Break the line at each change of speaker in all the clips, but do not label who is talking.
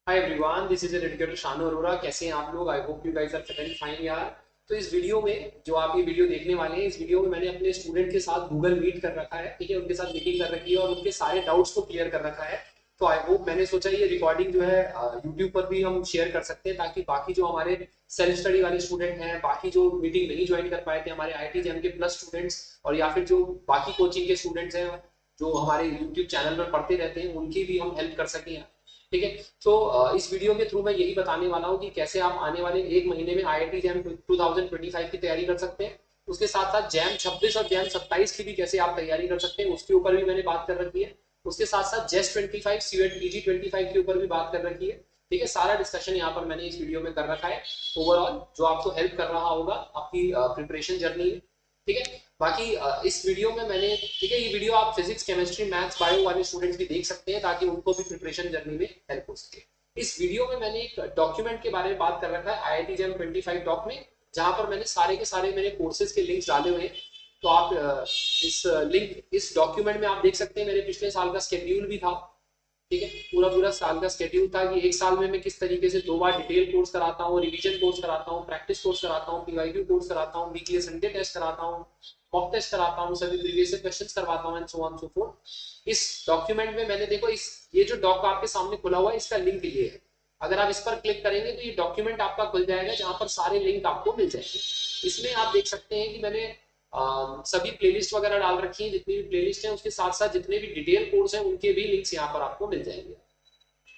Hi everyone, this is editor Shanu Arora. कैसे हैं आप लोग? I hope you guys are fit and fine यार। तो इस वीडियो में जो आप ये वीडियो देखने वाले हैं, इस वीडियो में मैंने अपने स्टूडेंट के साथ गूगल मीट कर रखा है, ठीक है। उनके साथ मीटिंग कर रखी है और उनके सारे डाउट्स को क्लियर कर रखा है। तो आई होप, मैंने सोचा ये रिकॉर्डिंग जो है यूट्यूब पर भी हम शेयर कर सकते हैं, ताकि बाकी जो हमारे सेल्फ स्टडी वाले स्टूडेंट हैं, बाकी जो मीटिंग नहीं ज्वाइन कर पाए थे, हमारे आईआईटी जैम के प्लस स्टूडेंट्स, और या फिर जो बाकी कोचिंग के स्टूडेंट्स हैं जो हमारे यूट्यूब चैनल पर पढ़ते रहते हैं, उनकी भी हम हेल्प कर सकें, ठीक है। तो इस वीडियो के थ्रू मैं यही बताने वाला हूँ कि कैसे आप आने वाले एक महीने में आईआईटी जैम 2025 की तैयारी कर सकते हैं। उसके साथ साथ जैम 26 और जैम 27 की भी कैसे आप तैयारी कर सकते हैं, उसके ऊपर भी मैंने बात कर रखी है। उसके साथ साथ जेस 25, सीवेट पीजी 25 के ऊपर भी बात कर रखी है, ठीक है। सारा डिस्कशन यहाँ पर मैंने इस वीडियो में कर रखा है ओवरऑल, जो आपको हेल्प कर रहा होगा आपकी प्रिपरेशन जर्नी में, ठीक है। बाकी इस वीडियो में मैंने, ठीक है, ये वीडियो आप फिजिक्स, केमिस्ट्री, मैथ्स, बायो वाले स्टूडेंट्स भी देख सकते हैं, ताकि उनको भी प्रिपरेशन जर्नी में हेल्प हो सके। इस वीडियो में मैंने एक डॉक्यूमेंट के बारे में बात कर रखा है, आईआईटी जैम 25 डॉक में, जहां पर मैंने सारे के सारे मेरे कोर्सेज के लिंक्स डाले हुए हैं। तो आप इस डॉक्यूमेंट में आप देख सकते हैं मेरे पिछले साल का स्केड्यूल भी था, ठीक है। पूरा पूरा साल का स्केड्यूल था कि एक साल में मैं किस तरीके से 2 बार डिटेल कोर्स कराता हूँ, रिवीजन कोर्स कराता हूँ, प्रैक्टिस कोर्स कराता हूँ, पीवाईक्यू कोर्स कराता हूँ, वीकली संडे टेस्ट कराता हूँ, मॉक टेस्ट कराता हूँ, सभी प्रीवियस क्वेश्चंस करवाता हूँ, and so on so fourth. इस डॉक्यूमेंट में मैंने, देखो, इस ये जो डॉक आपके सामने खुला हुआ है, इसका लिंक ये है। अगर आप इस पर क्लिक करेंगे तो ये डॉक्यूमेंट आपका खुल जाएगा, जहां पर सारे लिंक आपको मिल जाएंगे। इसमें आप देख सकते हैं कि मैंने सभी प्लेलिस्ट वगैरह डाल रखी है, जितनी भी प्लेलिस्ट है, उसके साथ साथ जितने भी डिटेल कोर्स हैं उनके भी लिंक्स यहाँ पर आपको मिल जाएंगे।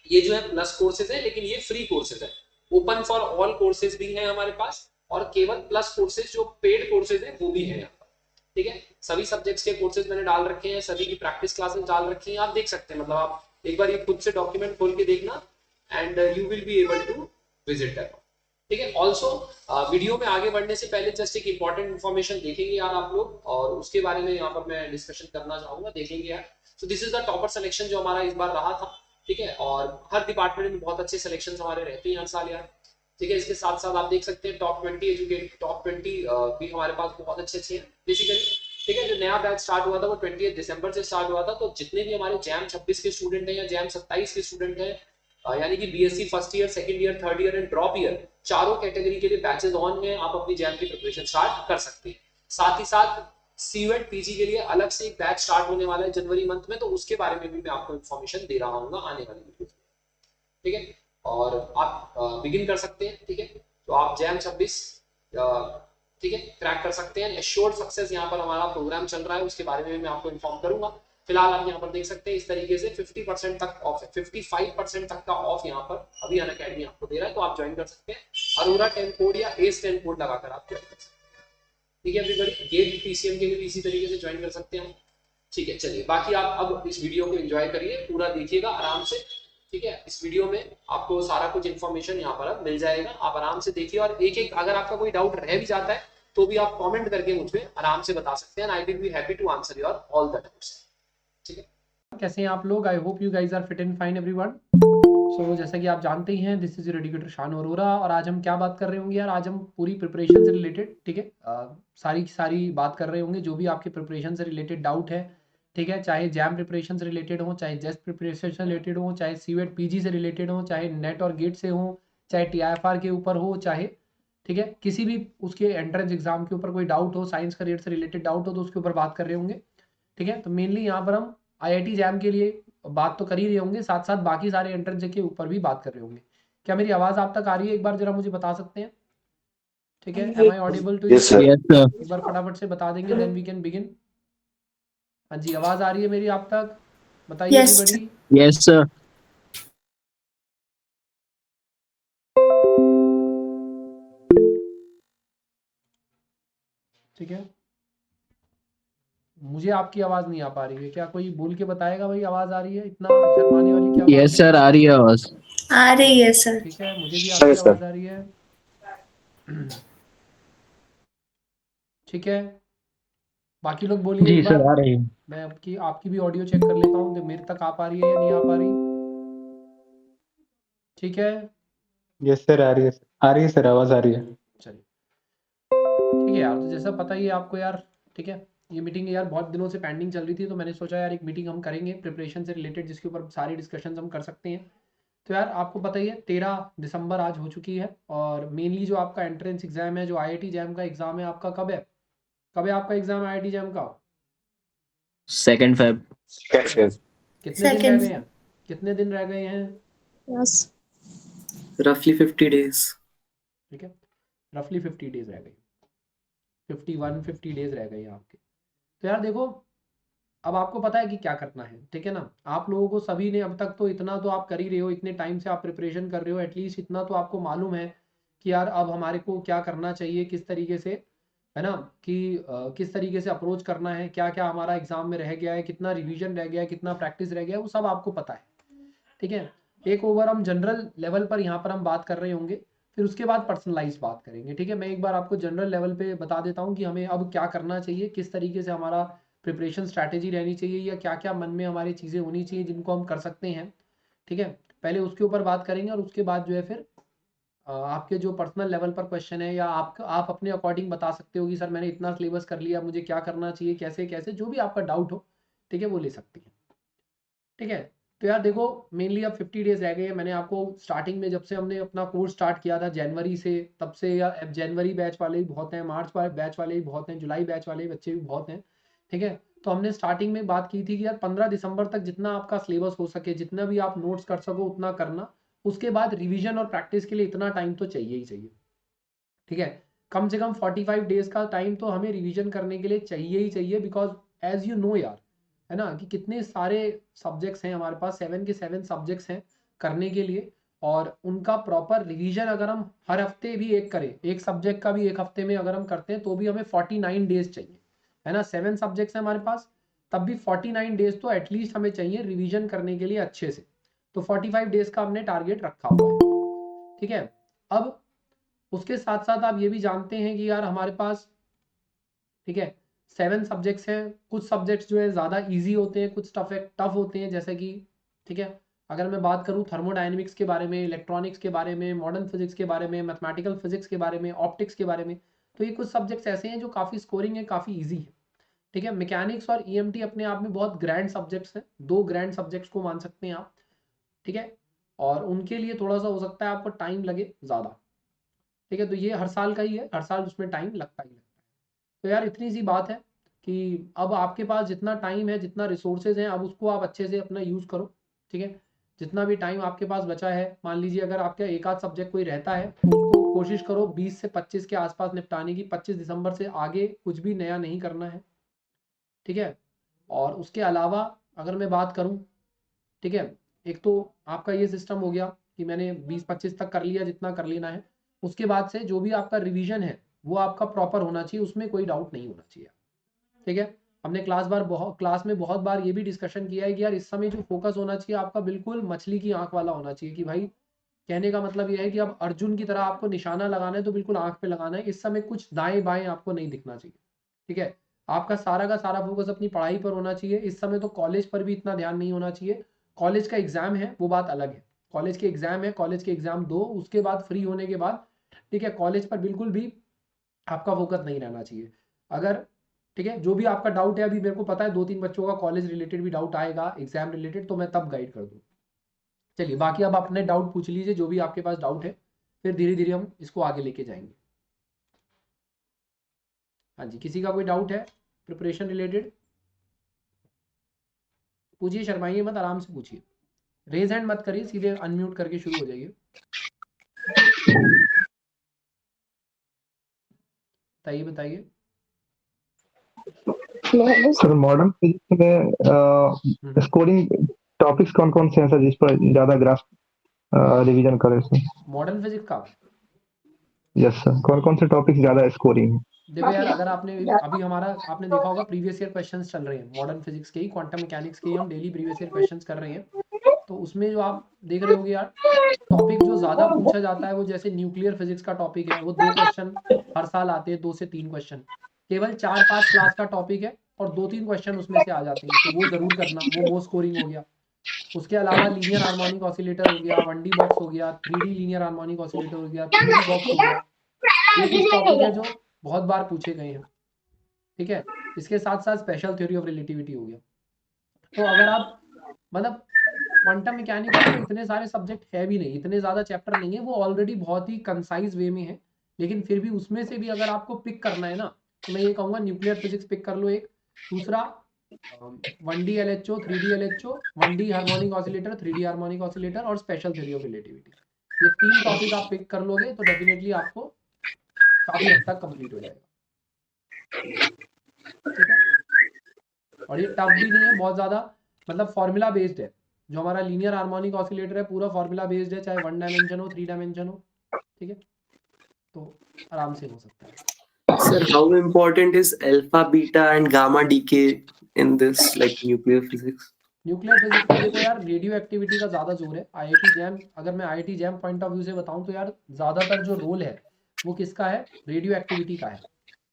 ये जो है प्लस कोर्सेज है, लेकिन ये फ्री कोर्सेज है। ओपन फॉर ऑल कोर्सेज भी है हमारे पास, और केवल प्लस कोर्सेज जो पेड कोर्सेज है वो भी है यहाँ पर, ठीक है। सभी सब्जेक्ट्स के कोर्सेज मैंने डाल रखे हैं, सभी की प्रैक्टिस क्लासेस डाल रखी हैं, आप देख सकते हैं। मतलब आप एक बार ये खुद से डॉक्यूमेंट खोल के देखना, and you will be able to visit that, ठीक है। ऑल्सो वीडियो में आगे बढ़ने से पहले जस्ट एक इंपॉर्टेंट इन्फॉर्मेशन देखेंगे यार आप लोग, और उसके बारे में यहाँ पर मैं डिस्कशन करना चाहूंगा, देखेंगे यार। So this is the topper selection जो हमारा इस बार रहा था, ठीक है। और हर डिपार्टमेंट में बहुत अच्छे सिलेक्शन हमारे रहते हैं हर साल यार, ठीक है। इसके साथ साथ आप देख सकते हैं टॉप 20 भी हमारे पास बहुत अच्छे अच्छे हैं बेसिकली, ठीक है। जो नया बैच स्टार्ट हुआ था वो 20 दिसंबर से स्टार्ट हुआ था। तो जितने भी हमारे जैम 26 के स्टूडेंट हैं या जैम 27 के स्टूडेंट हैं, यानी कि BSc first year, second year, third year and drop year, चारों कैटेगरी के लिए बैचेस ऑन है। आप अपनी जैम की प्रिपरेशन स्टार्ट कर सकते हैं। साथ ही साथ सीवेट पीजी के लिए अलग से एक बैच स्टार्ट होने वाला है जनवरी मंथ में, तो उसके बारे में भी मैं आपको इन्फॉर्मेशन दे रहा हूँ आने वाली वीडियो में, ठीक है। और आप बिगिन कर सकते हैं, ठीक है। तो आप जैम 26, ठीक है, क्रैक कर सकते हैं। एश्योर्ड सक्सेस यहाँ पर हमारा प्रोग्राम चल रहा है, उसके बारे में मैं आपको इन्फॉर्म करूंगा। फिलहाल आप यहाँ पर देख सकते हैं इस तरीके से 50% तक ऑफ है, 55% तक का ऑफ यहाँ पर अभी अन अकेडमी आपको दे रहा है, तो आप ज्वाइन कर सकते हैं। अरोरा 10 कोड या एस 10 कोड लगाकर आप ज्वाइन कर सकते हैं, ठीक है एवरीबॉडी। गेट पीसीएम के भी इसी तरीके से ज्वाइन कर सकते हैं, ठीक है। चलिए, बाकी आप अब इस वीडियो को एंजॉय करिए, पूरा देखिएगा आराम से, ठीक है। इस वीडियो में आपको सारा कुछ इन्फॉर्मेशन यहाँ पर अब मिल जाएगा, आप आराम से देखिए। और एक एक अगर आपका कोई डाउट रह भी जाता है तो भी आप कमेंट करके मुझे आराम से बता सकते हैं, I will be happy to answer your all the doubts, ठीक है। कैसे हैं आप लोग? I hope you guys are fit and fine everyone. So जैसा कि आप जानते ही हैं, this is your educator Shanu Arora, और आज हम क्या बात कर रहे होंगे यार? आज हम पूरी प्रिपरेशन से रिलेटेड, ठीक है, सारी की सारी बात कर रहे होंगे, जो भी आपके प्रिपरेशन से रिलेटेड डाउट है, ठीक है। चाहे जैम प्रिपरेशन से रिलेटेड हो, चाहे जेस्ट प्रिपरेशन से रिलेटेड हो, चाहे सीवेट पीजी से रिलेटेड हो, चाहे नेट और गेट से हो, चाहे टीआईएफआर के ऊपर हो, चाहे, ठीक है, किसी भी उसके एंट्रेंस एग्जाम के ऊपर कोई डाउट हो, साइंस करियर से रिलेटेड डाउट हो, तो उसके ऊपर बात कर रहे होंगे, ठीक है। तो मेनली यहाँ पर हम आईआईटी जैम के लिए बात तो कर ही रहे होंगे, साथ साथ बाकी सारे एंट्रेंस के ऊपर भी बात कर रहे होंगे। क्या मेरी आवाज आप तक आ रही है? एक बार जरा मुझे बता सकते हैं, ठीक है। Am I audible to you?
Yes sir.
Yes sir.
एक बार फटाफट से बता देंगे, देन वी कैन बिगिन। हाँ जी, आवाज आ रही है मेरी आप तक? बताइए
यस
एवरीबॉडी।
Yes sir.
ठीक है, मुझे आपकी आवाज नहीं आ पा रही है, क्या कोई बोल के बताएगा भाई आवाज आ रही है? इतना शर्माने वाली क्या बात
यस
है?
सर, आ रही है आवाज।
आ रही है सर।
ठीक है, मुझे भी
सर
आपकी
सर।
आवाज आ रही है। ठीक है, बाकी लोग बोलिए
जी
एक बार।
सर, आ रही है।
मैं आपकी आपकी भी ऑडियो चेक कर लेता हूँ, मेरे तक आ पा रही है या नहीं आ पा रही, ठीक है।
यस सर, आ रही है, आ रही है सर, आवाज आ रही है।
चलिए, ठीक है यार। तो जैसा पता ही है आपको यार, ठीक है, ये मीटिंग यार बहुत दिनों से पेंडिंग चल रही थी, तो मैंने सोचा यार एक मीटिंग हम करेंगे प्रिपरेशन से रिलेटेड, जिसके ऊपर सारी डिस्कशन हम कर सकते हैं।
तो यार आपको पता ही है 13 दिसंबर आज हो चुकी है, और मेनली जो आपका एंट्रेंस एग्जाम है, जो आईआईटी जैम का एग्जाम है आपका, कब है आपका एग्जाम आईआईटी जैम का?
2nd Feb.
कितने दिन रह गए हैं? कितने दिन रह गए हैं?
Yes.
Roughly 50 days.
ठीक है, रफली 50 डेज रह गए, 50 डेज रह गए हैं आपके। तो यार देखो, अब आपको पता है कि क्या करना है, ठीक है ना। आप लोगों को सभी ने अब तक तो इतना तो आप कर ही रहे हो, इतने टाइम से आप प्रिपरेशन कर रहे हो, एटलीस्ट इतना तो आपको मालूम है कि यार अब हमारे को क्या करना चाहिए, किस तरीके से, है ना, कि किस तरीके से अप्रोच करना है, क्या क्या हमारा एग्जाम में रह गया है, कितना रिवीजन रह गया है, कितना प्रैक्टिस रह गया है, वो सब आपको पता है, ठीक है। एक ओवर हम जनरल लेवल पर यहाँ पर हम बात कर रहे होंगे, फिर उसके बाद पर्सनलाइज बात करेंगे, ठीक है। मैं एक बार आपको जनरल लेवल पे बता देता हूँ कि हमें अब क्या करना चाहिए, किस तरीके से हमारा प्रिपरेशन स्ट्रैटेजी रहनी चाहिए, या क्या क्या मन में हमारी चीज़ें होनी चाहिए जिनको हम कर सकते हैं, ठीक है। पहले उसके ऊपर बात करेंगे, और उसके बाद जो है फिर आपके जो पर्सनल लेवल पर क्वेश्चन है, या आप अपने अकॉर्डिंग बता सकते हो कि सर मैंने इतना सिलेबस कर लिया, मुझे क्या करना चाहिए, कैसे कैसे, जो भी आपका डाउट हो, ठीक है, वो ले सकती हैं, ठीक है। तो यार देखो, मेनली अब 50 डेज रह गए हैं। मैंने आपको स्टार्टिंग में, जब से हमने अपना कोर्स स्टार्ट किया था जनवरी से, तब से, या जनवरी बैच वाले भी बहुत हैं, मार्च बैच वाले भी बहुत हैं, जुलाई बैच वाले बच्चे भी बहुत हैं, ठीक है। तो हमने स्टार्टिंग में बात की थी कि यार 15 दिसंबर तक जितना आपका सिलेबस हो सके, जितना भी आप नोट्स कर सको उतना करना, उसके बाद रिविजन और प्रैक्टिस के लिए इतना टाइम तो चाहिए ही चाहिए, ठीक है। कम से कम 45 डेज का टाइम तो हमें रिवीजन करने के लिए चाहिए ही चाहिए, बिकॉज एज यू नो यार, है ना, कि कितने सारे सब्जेक्ट्स हैं हमारे पास, 7 के 7 सब्जेक्ट्स हैं करने के लिए, और उनका प्रॉपर रिवीजन अगर हम हर हफ्ते भी एक करें, एक सब्जेक्ट का भी एक हफ्ते में अगर हम करते हैं, तो भी हमें 49 डेज चाहिए, है ना। 7 सब्जेक्ट्स हैं हमारे पास, तब भी 49 डेज तो एटलीस्ट हमें चाहिए रिवीजन करने के लिए अच्छे से। तो 45 डेज का हमने टारगेट रखा हुआ है, ठीक है। अब उसके साथ साथ आप ये भी जानते हैं कि यार हमारे पास, ठीक है, 7 सब्जेक्ट्स हैं, कुछ सब्जेक्ट्स जो है ज़्यादा इजी होते हैं, कुछ टफ होते हैं, जैसे कि, ठीक है, अगर मैं बात करूं थर्मोडायनेमिक्स के बारे में, इलेक्ट्रॉनिक्स के बारे में, मॉडर्न फिजिक्स के बारे में, मैथमेटिकल फिजिक्स के बारे में, ऑप्टिक्स के बारे में, तो ये कुछ सब्जेक्ट्स ऐसे हैं जो काफ़ी स्कोरिंग है, काफ़ी ईजी है, ठीक है। मैकेनिक्स और ईएमटी अपने आप में बहुत ग्रैंड सब्जेक्ट्स हैं, 2 ग्रैंड सब्जेक्ट्स को मान सकते हैं आप, ठीक है, और उनके लिए थोड़ा सा हो सकता है आपको टाइम लगे ज़्यादा, ठीक है। तो ये हर साल का ही है, हर साल उसमें टाइम लगता ही लगता है। तो यार इतनी सी बात है कि अब आपके पास जितना टाइम है, जितना रिसोर्सेज हैं, अब उसको आप अच्छे से अपना यूज़ करो, ठीक है। जितना भी टाइम आपके पास बचा है, मान लीजिए अगर आपका एक आध सब्जेक्ट कोई रहता है, तो उसको कोशिश करो 20 से 25 के आसपास निपटाने की, 25 दिसंबर से आगे कुछ भी नया नहीं करना है, ठीक है। और उसके अलावा अगर मैं बात करूँ, ठीक है, एक तो आपका ये सिस्टम हो गया कि मैंने 20-25 तक कर लिया जितना कर लेना है, उसके बाद से जो भी आपका रिवीजन है वो आपका प्रॉपर होना चाहिए, उसमें कोई डाउट नहीं होना चाहिए, ठीक है। हमने क्लास में बहुत बार ये भी डिस्कशन किया है कि यार इस समय जो फोकस होना चाहिए आपका, बिल्कुल मछली की आंख वाला होना चाहिए, कि भाई कहने का मतलब ये है कि अब अर्जुन की तरह आपको निशाना लगाना है तो बिल्कुल आंख पे लगाना है, इस समय कुछ दाएं बाएं आपको नहीं दिखना चाहिए, ठीक है। आपका सारा का सारा फोकस अपनी पढ़ाई पर होना चाहिए, इस समय तो कॉलेज पर भी इतना ध्यान नहीं होना चाहिए। कॉलेज का एग्जाम है वो बात अलग है, कॉलेज के एग्जाम है, कॉलेज के एग्जाम दो, उसके बाद फ्री होने के बाद, ठीक है, कॉलेज पर बिल्कुल भी आपका फोकस नहीं रहना चाहिए। अगर, ठीक है, जो भी आपका डाउट है, अभी मेरे को पता है 2-3 बच्चों का कॉलेज रिलेटेड भी डाउट आएगा, एग्जाम रिलेटेड, तो मैं तब गाइड कर दूँ। चलिए, बाकी अब अपने डाउट पूछ लीजिए, जो भी आपके पास डाउट है, फिर धीरे धीरे हम इसको आगे लेके जाएंगे। हाँ जी, किसी का कोई डाउट है प्रिपरेशन रिलेटेड? पूछिए, शर्माइए मत, आराम से पूछिए, रेज हैंड मत करिए, सीधे अनम्यूट करके शुरू हो जाइए। बताइए बताइए।
सर मॉडर्न फिजिक्स में स्कोरिंग टॉपिक्स कौन कौन से हैं सर, जिस पर ज्यादा ग्राफ रिवीजन करें सर?
मॉडर्न फिजिक्स का,
यस सर, कौन कौन से टॉपिक्स ज्यादा स्कोरिंग है?
देखो यार, अगर आपने अभी हमारा आपने देखा होगा प्रीवियस ईयर क्वेश्चंस चल रहे हैं, मॉडर्न फिजिक्स के ही, क्वांटम मैकेनिक्स के ही हम डेली प्रीवियस ईयर क्वेश्चंस कर रहे हैं, तो उसमें जो आप देख रहे होगे यार, टॉपिक जो ज्यादा पूछा जाता है वो जैसे न्यूक्लियर फिजिक्स का टॉपिक है, वो 2 क्वेश्चन हर साल आते हैं, 2 से 3 क्वेश्चन, केवल 4-5 क्लास का टॉपिक है, और 2-3 क्वेश्चन उसमें से आ जाते हैं, तो वो जरूर करना, वो मोस्ट स्कोरिंग हो गया। उसके अलावा लीनियर हार्मोनिक ऑसिलेटर हो गया, 1D बॉक्स हो गया, 3D लीनियर हार्मोनिक ऑसिलेटर हो गया, 3D बॉक्स हो गया, ये कुछ टॉपिक है जो बहुत बार पूछे गए हैं, ठीक है। इसके साथ साथ स्पेशल थ्योरी ऑफ रिलेटिविटी हो गया। तो अगर आप, मतलब क्वांटम मैकेनिक्स में तो इतने सारे सब्जेक्ट है भी नहीं, इतने ज़्यादा चैप्टर नहीं है, वो ऑलरेडी बहुत ही कंसाइज वे में है, लेकिन फिर भी उसमें से भी अगर आपको पिक करना है ना, तो मैं ये कहूँगा न्यूक्लियर फिजिक्स पिक कर लो एक, दूसरा 1D LHO 3D LHO 1D harmonic oscillator 3D harmonic oscillator और स्पेशल थ्योरी ऑफ रिलेटिविटी, ये 3 टॉपिक आप पिक कर लोगे तो डेफिनेटली आपको काफ़ी हद तक कंप्लीट हो जाएगा। ठीक है, और ये टफ भी नहीं है बहुत ज़्यादा, मतलब फॉर्मूला बेस्ड है, जो हमारा लीनियर हार्मोनिक ऑसिलेटर है पूरा फॉर्मूला बेस्ड है, चाहे 1 डायमेंशन हो 3 डायमेंशन हो, ठीक है, तो आराम से हो सकता है।
Sir, how important is alpha, beta, and gamma decay in this, like nuclear physics?
Nuclear physics में देखो यार, रेडियो एक्टिविटी का ज़्यादा जोर है। IIT जैम, अगर मैं IIT jam point of view से बताऊं तो यार ज़्यादातर जो रोल है वो किसका है, रेडियो एक्टिविटी का है,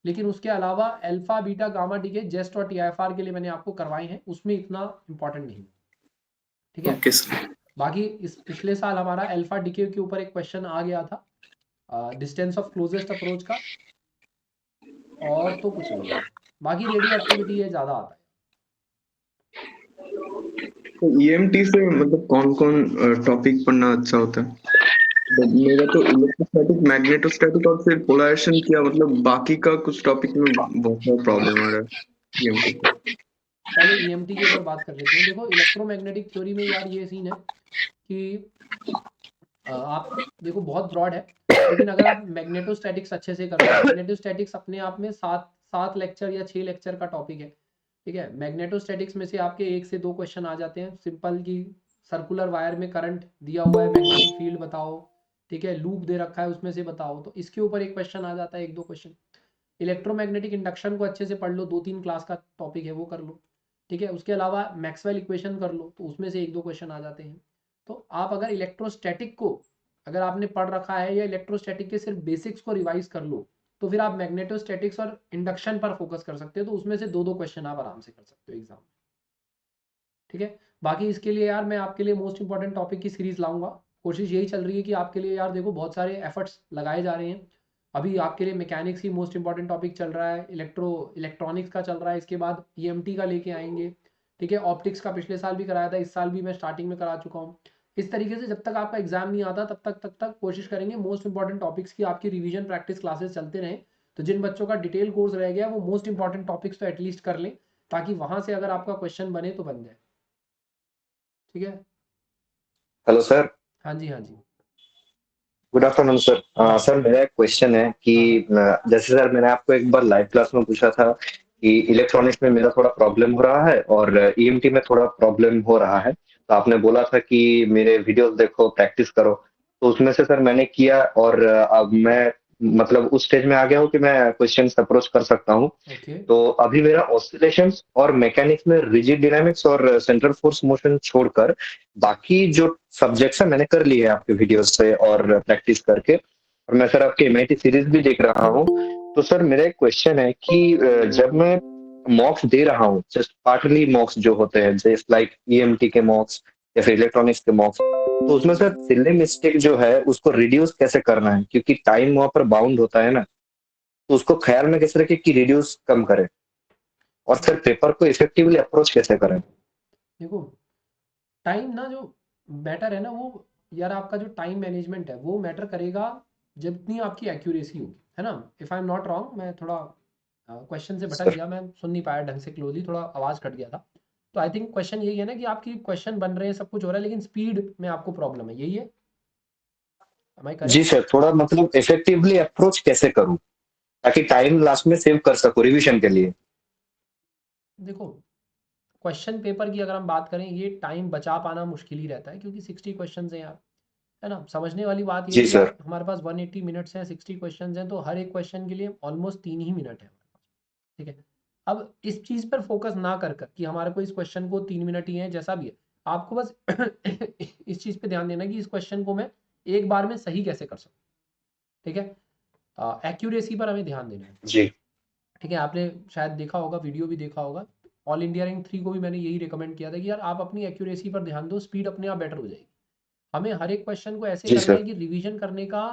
लेकिन उसके अलावा अल्फा बीटा गामा डी के जेस्ट और TIFR के लिए मैंने आपको करवाए हैं, उसमें इतना इंपॉर्टेंट नहीं, ठीक है।
Okay, sir.
बाकी इस पिछले साल हमारा अल्फा डीके के ऊपर एक क्वेश्चन आ गया था डिस्टेंस ऑफ क्लोजेस्ट अप्रोच का, और तो कुछ नहीं है, बाकी रेडियो एक्टिविटी है ज़्यादा आता है।
तो EMT से मतलब कौन कौन टॉपिक पढ़ना अच्छा होता है? मेरा तो इलेक्ट्रोस्टैटिक, मैग्नेटोस्टैटिक और फिर पोलराइजेशन किया, मतलब बाकी का कुछ टॉपिक में बहुत सारा प्रॉब्लम आ रहा है EMT पे।
पहले EMT के ऊपर बात कर लेते हैं। देखो इलेक्ट्रोमैग्नेटिक थ्योरी में यार ये सीन है कि आप देखो बहुत ब्रॉड है, लेकिन अगर आप मैग्नेटोस्टैटिक्स अच्छे से कर रहे हो, मैग्नेटोस्टैटिक्स अपने आप में 7 लेक्चर या 6 लेक्चर का टॉपिक है, ठीक है। मैग्नेटोस्टैटिक्स में से आपके 1 से 2 क्वेश्चन आ जाते हैं सिंपल, की सर्कुलर वायर में करंट दिया हुआ है, मैग्नेटिक फील्ड बताओ, ठीक है, लूप दे रखा है उसमें से बताओ, तो इसके ऊपर एक क्वेश्चन आ जाता है, 1-2 क्वेश्चन। इलेक्ट्रोमैग्नेटिक इंडक्शन को अच्छे से पढ़ लो, 2-3 क्लास का टॉपिक है वो कर लो, ठीक है। उसके अलावा मैक्सवेल इक्वेशन कर लो, तो उसमें से 1-2 क्वेश्चन आ जाते हैं। तो आप अगर इलेक्ट्रोस्टैटिक को अगर आपने पढ़ रखा है या इलेक्ट्रोस्टैटिक के सिर्फ बेसिक्स को रिवाइज कर लो, तो फिर आप मैग्नेटोस्टैटिक्स और इंडक्शन पर फोकस कर सकते हो, तो उसमें से 2-2 क्वेश्चन आप आराम से कर सकते हो एग्जाम में, ठीक है। बाकी इसके लिए यार मैं आपके लिए मोस्ट इंपॉर्टेंट टॉपिक की सीरीज लाऊंगा, कोशिश यही चल रही है कि आपके लिए यार देखो बहुत सारे एफर्ट्स लगाए जा रहे हैं। अभी आपके लिए मैकेनिक्स ही मोस्ट इंपॉर्टेंट टॉपिक चल रहा है, इलेक्ट्रॉनिक्स का चल रहा है, इसके बाद EMT का लेके आएंगे, ठीक है। ऑप्टिक्स का पिछले साल भी कराया था, इस साल भी मैं स्टार्टिंग में करा चुका हूँ। इस तरीके से जब तक आपका एग्जाम नहीं आता तब तक कोशिश करेंगे मोस्ट इंपॉर्टेंट टॉपिक्स की आपकी रिवीजन प्रैक्टिस क्लासेस चलते रहें। तो जिन बच्चों का डिटेल कोर्स रह गया वो मोस्ट इंपॉर्टेंट टॉपिक्स तो एटलीस्ट कर लें, ताकि वहां से अगर आपका क्वेश्चन बने तो बन जाए, ठीक है।
Hello sir.
हाँ जी, हाँ जी।
Good afternoon sir. सर मेरा एक क्वेश्चन है कि जैसे सर मैंने आपको एक बार लाइव क्लास में पूछा था कि इलेक्ट्रॉनिक्स में मेरा थोड़ा प्रॉब्लम हो रहा है और EMT में थोड़ा प्रॉब्लम हो रहा है, तो आपने बोला था कि मेरे वीडियोस देखो, प्रैक्टिस करो, तो उसमें से सर मैंने किया और अब मैं मतलब उस स्टेज में आ गया हूँ कि मैं क्वेश्चन अप्रोच कर सकता हूँ।
ओके,
तो अभी मेरा ऑसिलेशंस और मैकेनिक्स में रिजिड डायनामिक्स और सेंट्रल फोर्स मोशन छोड़कर बाकी जो सब्जेक्ट्स है मैंने कर लिए हैं आपके वीडियोस से और प्रैक्टिस करके, और मैं सर आपके MIT सीरीज भी देख रहा हूँ। तो सर मेरा एक क्वेश्चन है कि जब मैं मॉक्स दे रहा हूँ, जस्ट पार्टली मॉक्स जो होते हैं जस्ट लाइक EMT के मॉक्स या फिर इलेक्ट्रॉनिक्स के मॉक्स, तो उसमें सर सिले मिस्टेक जो है उसको रिड्यूस कैसे करना है, क्योंकि टाइम वहां पर बाउंड होता है ना, तो उसको ख्याल में कैसे रखे कि रिड्यूस कम करें और फिर पेपर को इफेक्टिवली अप्रोच कैसे करें।
देखो टाइम ना जो मैटर है ना, वो यार आपका जो टाइम मैनेजमेंट है वो मैटर करेगा जितनी आपकी एक्यूरेसी होगी, है ना। If I am not wrong, मैं थोड़ा क्वेश्चन से भटक
सर
गया, मैं सुन नहीं पाया ढंग से क्लोजली, थोड़ा आवाज कट गया था। तो आई थिंक क्वेश्चन यही है ना कि आपकी क्वेश्चन बन रहे हैं, सब कुछ हो रहा है, लेकिन स्पीड में आपको प्रॉब्लम है, यही है, am I
ji
correct?
Sir, थोड़ा मतलब इफेक्टिवली अप्रोच कैसे करूं ताकि टाइम लास्ट में सेव कर सकूं रिवीजन के लिए।
देखो क्वेश्चन पेपर की अगर हम बात करें, ये टाइम बचा पाना मुश्किल ही रहता है, क्योंकि 60 क्वेश्चन हैं यार, है ना। समझने वाली बात ये
जी
है कि
सर।
यार हमारे पास 180 मिनट्स हैं, 60 क्वेश्चंस हैं, तो हर एक क्वेश्चन के लिए ऑलमोस्ट 3 ही मिनट है हमारे पास, ठीक है। अब इस चीज़ पर फोकस ना कर कर कि हमारे को इस क्वेश्चन को 3 मिनट ही है, जैसा भी है, आपको बस इस चीज़ पे ध्यान देना कि इस क्वेश्चन को मैं एक बार में सही कैसे कर सकूँ, ठीक है। एक्यूरेसी पर हमें ध्यान देना है,
जी
ठीक है। आपने शायद देखा होगा, वीडियो भी देखा होगा, ऑल इंडिया रैंक 3 को भी मैंने यही रिकमेंड किया था कि यार आप अपनी एक्यूरेसी पर ध्यान दो, स्पीड अपने आप बेटर हो जाएगी। हमें हर एक क्वेश्चन को ऐसे
जी
करना
सर।
है कि रिवीजन करने का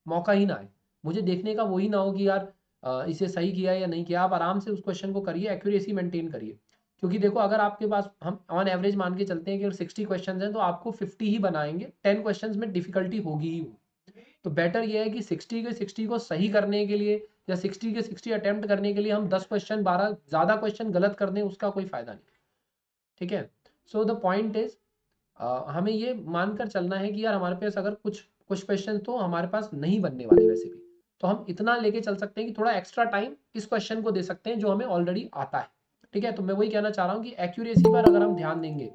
मौका ही ना आए, मुझे देखने का वही ना हो कि यार इसे सही किया या नहीं किया। आप आराम से उस क्वेश्चन को करिए, एक्यूरेसी मेंटेन करिए। क्योंकि देखो अगर आपके पास हम ऑन एवरेज मान के चलते हैं कि अगर 60 क्वेश्चन हैं तो आपको 50 ही बनाएंगे, 10 क्वेश्चन में डिफिकल्टी होगी ही। तो बेटर ये है कि 60 के 60 को सही करने के लिए या 60 के 60 अटेम्प्ट करने के लिए हम 10 क्वेश्चन 12 ज़्यादा क्वेश्चन गलत कर दें, उसका कोई फायदा नहीं। ठीक है, सो द पॉइंट इज हमें ये मानकर चलना है कि यार हमारे पास अगर कुछ क्वेश्चन तो हमारे पास नहीं बनने वाले वैसे भी, तो हम इतना लेके चल सकते हैं कि थोड़ा एक्स्ट्रा टाइम इस क्वेश्चन को दे सकते हैं जो हमें ऑलरेडी आता है। ठीक है, तो मैं वही कहना चाह रहा हूँ कि एक्यूरेसी पर अगर हम ध्यान देंगे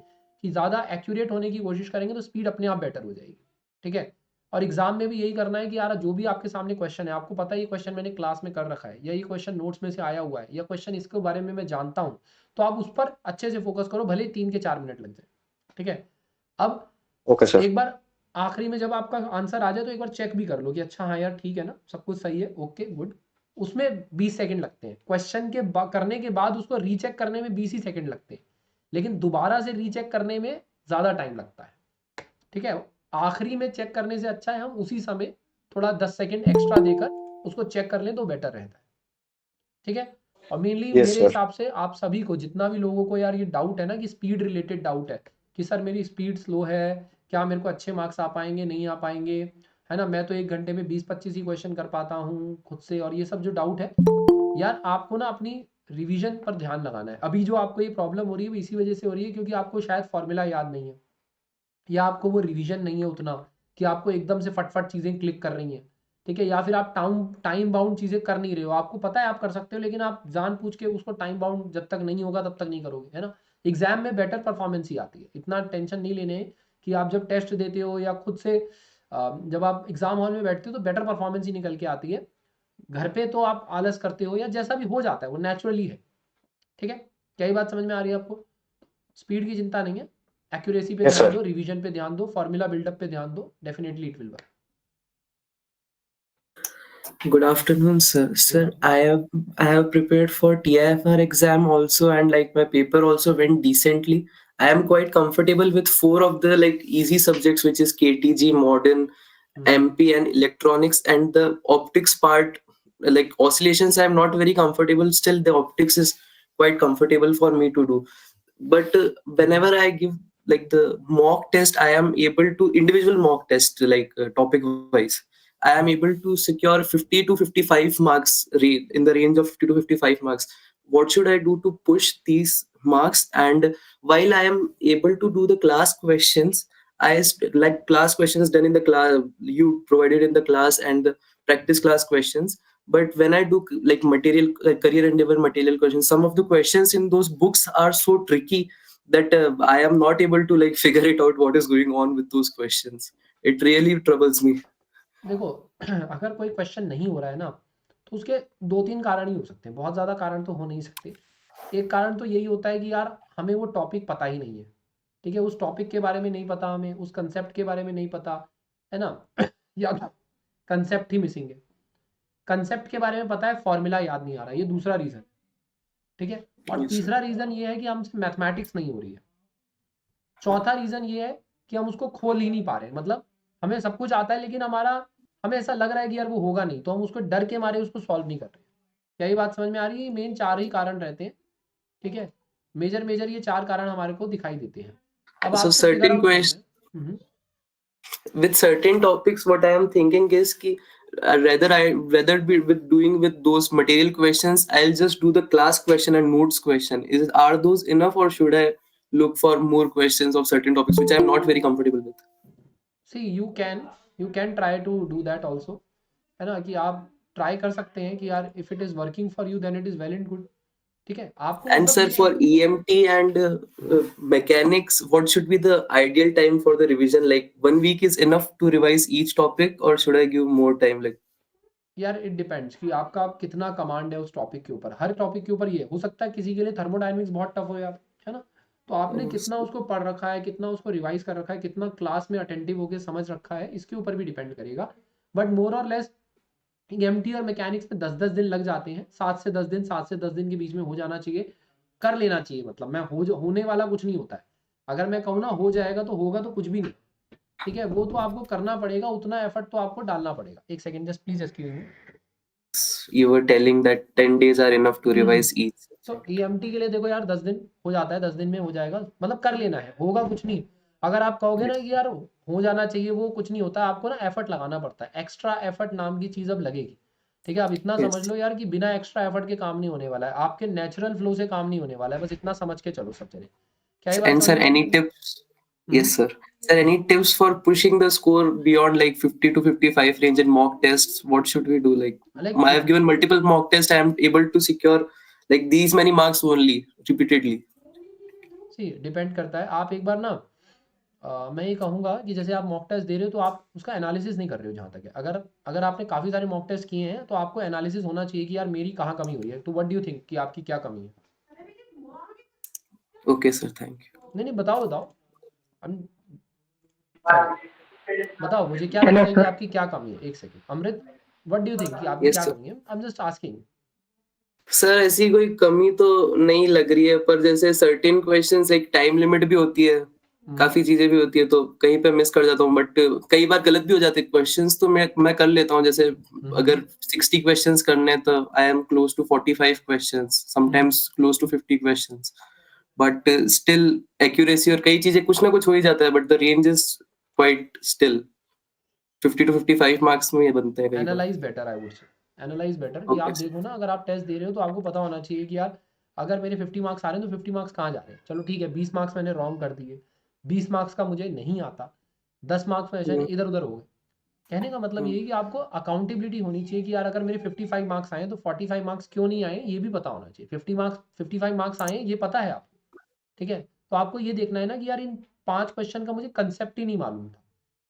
कि ज़्यादा एक्यूरेट होने की कोशिश करेंगे तो स्पीड अपने आप बेटर हो जाएगी। ठीक है, और एग्जाम में भी यही करना है कि यार जो भी आपके सामने क्वेश्चन है, आपको पता है ये क्वेश्चन मैंने क्लास में कर रखा है या ये क्वेश्चन नोट्स में से आया हुआ है या क्वेश्चन इसके बारे में मैं जानता हूँ, तो आप उस पर अच्छे से फोकस करो, भले 3 के 4 मिनट लग जाए। ठीक है, अब
ओके सर।
एक बार आखिरी में जब आपका आंसर आ जाए तो एक बार चेक भी कर लो कि अच्छा हाँ यार ठीक है ना, सब कुछ सही है, ओके गुड। उसमें 20 सेकंड लगते हैं, क्वेश्चन के करने के बाद उसको रीचेक करने में 20 ही सेकंड लगते हैं, लेकिन दोबारा से रीचेक करने में ज़्यादा टाइम लगता है। ठीक है, आखिरी में चेक करने से अच्छा है हम उसी समय थोड़ा 10 सेकंड एक्स्ट्रा देकर उसको चेक कर लें तो बेटर रहता है। ठीक है, और मेनली
यस
मेरे
सर।
हिसाब से आप सभी को, जितना भी लोगों को यार ये डाउट है ना कि स्पीड रिलेटेड डाउट है कि सर मेरी स्पीड स्लो है, क्या मेरे को अच्छे मार्क्स आ पाएंगे नहीं आ पाएंगे, है ना, मैं तो 1 घंटे में 20-25 ही क्वेश्चन कर पाता हूँ खुद से, और ये सब जो डाउट है यार आपको ना अपनी रिवीजन पर ध्यान लगाना है। अभी जो आपको ये प्रॉब्लम हो रही है वो इसी वजह से हो रही है क्योंकि आपको शायद फॉर्मूला याद नहीं है या आपको वो रिवीजन नहीं है उतना कि आपको एकदम से फटफट चीज़ें क्लिक कर रही हैं। ठीक है, या फिर आप टाइम बाउंड चीज़ें कर नहीं रहे हो, आपको पता है आप कर सकते हो लेकिन आप जान पूछ के उसको टाइम बाउंड जब तक नहीं होगा तब तक नहीं करोगे, है ना। एग्जाम में बेटर परफॉर्मेंस ही आती है, इतना टेंशन नहीं लेने कि आप जब टेस्ट देते हो या खुद से जब आप एग्जाम हॉल में बैठते हो तो बेटर परफॉर्मेंस ही निकल के आती है। घर पे तो आप आलस करते हो या जैसा भी हो जाता है, वो नेचुरली है। ठीक है, क्या ये बात समझ में आ रही है आपको? स्पीड की चिंता नहीं है, एक्यूरेसी पे
यस
ध्यान
सर।
दो, रिवीजन पे ध्यान दो, फॉर्मूला बिल्डअप पे ध्यान दो, definitely it will work.
Good afternoon, sir. Sir, I have prepared for TIFR exam also, and like my paper also went decently. I am quite comfortable with 4 of the like easy subjects, which is KTG, Modern, MP, and Electronics, and the optics part, like oscillations, I am not very comfortable. Still, the optics is quite comfortable for me to do. But whenever I give like the mock test, I am able to individual mock test like topic wise. I am able to secure 50 to 55 marks in the range of 50 to 55 marks. What should I do to push these marks? And while I am able to do the class questions, like class questions done in the class you provided in the class and the practice class questions. But when I do like material, like career endeavor material questions, some of the questions in those books are so tricky that I am not able to like figure it out what is going on with those questions. It really troubles me.
देखो अगर कोई question नहीं हो रहा है ना तो उसके 2-3 कारण ही हो सकते हैं, बहुत ज़्यादा कारण तो हो नहीं सकते। एक कारण तो यही होता है कि यार हमें वो टॉपिक पता ही नहीं है। ठीक है, उस टॉपिक के बारे में नहीं पता, हमें उस कंसेप्ट के बारे में नहीं पता, है ना या कंसेप्ट ही मिसिंग है। कंसेप्ट के बारे में पता है, फॉर्मूला याद नहीं आ रहा, ये दूसरा रीज़न। ठीक है, और
Yes, sir.
तीसरा रीज़न ये है कि हमसे मैथमेटिक्स नहीं हो रही है। चौथा रीज़न ये है कि हम उसको खोल ही नहीं पा रहे, मतलब हमें सब कुछ आता है लेकिन हमें ऐसा लग रहा है कि यार वो होगा नहीं, तो हम उसको डर के मारे उसको सॉल्व नहीं कर रहे। क्या ये बात समझ में आ रही है? मेन 4 ही कारण रहते हैं। ठीक है, मेजर ये 4 कारण हमारे को दिखाई देते हैं। अब
So
आपको फिगर
certain
आउट करना
questions
है।
with certain topics, what I am thinking is ki rather be with doing with those material questions, I'll just do the class question and notes question. Are those enough, or should I look for more questions of certain topics which I am not very comfortable with?
See you can try to do that also, है ना, कि आप try कर सकते हैं कि यार if it is working for you then it is well and good. ठीक है, आपको
And
मतलब
sir,
ये
for EMT and mechanics, what should be the ideal time for the revision? Like 1 week is enough to revise each topic, or should I give more time? Like
यार it depends कि आपका कितना command है उस topic के ऊपर। हर topic के ऊपर ये हो सकता है किसी के लिए थर्मोडायनेमिक्स बहुत टफ हो यार, है ना, तो आपने कितना उसको पढ़ रखा है, कितना उसको रिवाइज कर रखा है, कितना क्लास में अटेंटिव होकर समझ रखा है, इसके ऊपर भी डिपेंड करेगा। बट मोर और लेस एमटी और मैकेनिक्स में 10-10 दिन लग जाते हैं, 7 से 10 दिन के बीच में हो जाना चाहिए, कर लेना चाहिए। मतलब मैं होने वाला कुछ नहीं होता है। अगर मैं कहूँ ना हो जाएगा तो होगा तो कुछ भी नहीं। ठीक है, वो तो आपको करना पड़ेगा, उतना एफर्ट तो आपको डालना पड़ेगा। एक second just please excuse me.
you were telling that 10 days are enough to revise each.
तो EMT के लिए देखो यार 10 दिन हो जाता है, 10 दिन में हो जाएगा, मतलब कर लेना है, होगा कुछ नहीं। अगर आप कहोगे ना कि यार हो जाना चाहिए, वो कुछ नहीं होता, आपको ना एफर्ट लगाना पड़ता है, एक्स्ट्रा एफर्ट नाम की चीज़ अब लगेगी। ठीक है, अब इतना समझ
Yes.
लो यार कि बिना एक्स्ट्रा एफर्ट के काम नहीं होने वाला है, आपके नेचुरल फ्लो से काम नहीं होने वाला है, बस इतना समझ के चलो सब जने। क्या ये बात
And
समझ
sir,
में आ
any
रही है?
tips? Yes, sir. Sir, any tips for pushing the score beyond like 50 to 55 range in mock tests? What should we do? Like,
Like
I have given multiple mock tests. I am able to secure like these many marks only repeatedly.
C depend करता है, आप एक बार ना मैं ये कहूँगा कि जैसे आप मॉक टेस्ट दे रहे हो तो आप उसका एनालिसिस नहीं कर रहे हो जहाँ तक है। अगर अगर आपने काफ़ी सारे मॉक टेस्ट किए हैं तो आपको एनालिसिस होना चाहिए कि यार मेरी कहाँ कमी हुई है, तो व्हाट डू यू थिंक कि आपकी क्या कमी है?
Okay, sir. Thank you.
नहीं नहीं, बताओ बताओ, बताओ मुझे क्या
Hello,
लगता है कि
sir.
आपकी क्या कमी है। एक second Amrit, what do you think कि आपकी
Yes,
क्या
sir.
कमी है? I am just asking.
Sir ऐसी कोई कमी तो नहीं लग रही है, पर जैसे सर्टेन क्वेश्चंस एक टाइम लिमिट भी होती है, काफी चीजें भी होती है, तो कहीं पे मिस कर जाता हूँ, बट कई बार गलत भी हो जाते हैं क्वेश्चंस, तो मैं कर लेता हूँ। जैसे अगर 60 क्वेश्चंस करने हैं तो I am close to 45 questions, sometimes close to 50 questions, but still accuracy और कई चीजें कुछ ना कुछ हो ही जाता है, but the range is quite still 50 to 55 marks में ये बनते हैं कई बार।
Analyse better, I would say analyse better कि
ओके
आप देखो ना, अगर आप टेस्ट दे रहे हो तो आपको पता होना चाहिए कि यार अगर मेरे 50 मार्क्स आ रहे हैं तो 50 मार्क्स कहाँ जा रहे हैं। चलो ठीक है, 20 मार्क्स मैंने रॉन्ग कर दिए, 20 मार्क्स का मुझे नहीं आता, 10 मार्क्स में इधर उधर हो गए। कहने का मतलब ये है कि आपको अकाउंटेबिलिटी होनी चाहिए कि यार अगर मेरे 55 मार्क्स आए तो 45 मार्क्स क्यों नहीं आए, ये भी पता होना चाहिए। 55 मार्क्स आए ये पता है आपको, ठीक है, तो आपको ये देखना है ना कि यार इन 5 क्वेश्चन का मुझे कंसेप्ट ही नहीं मालूम था,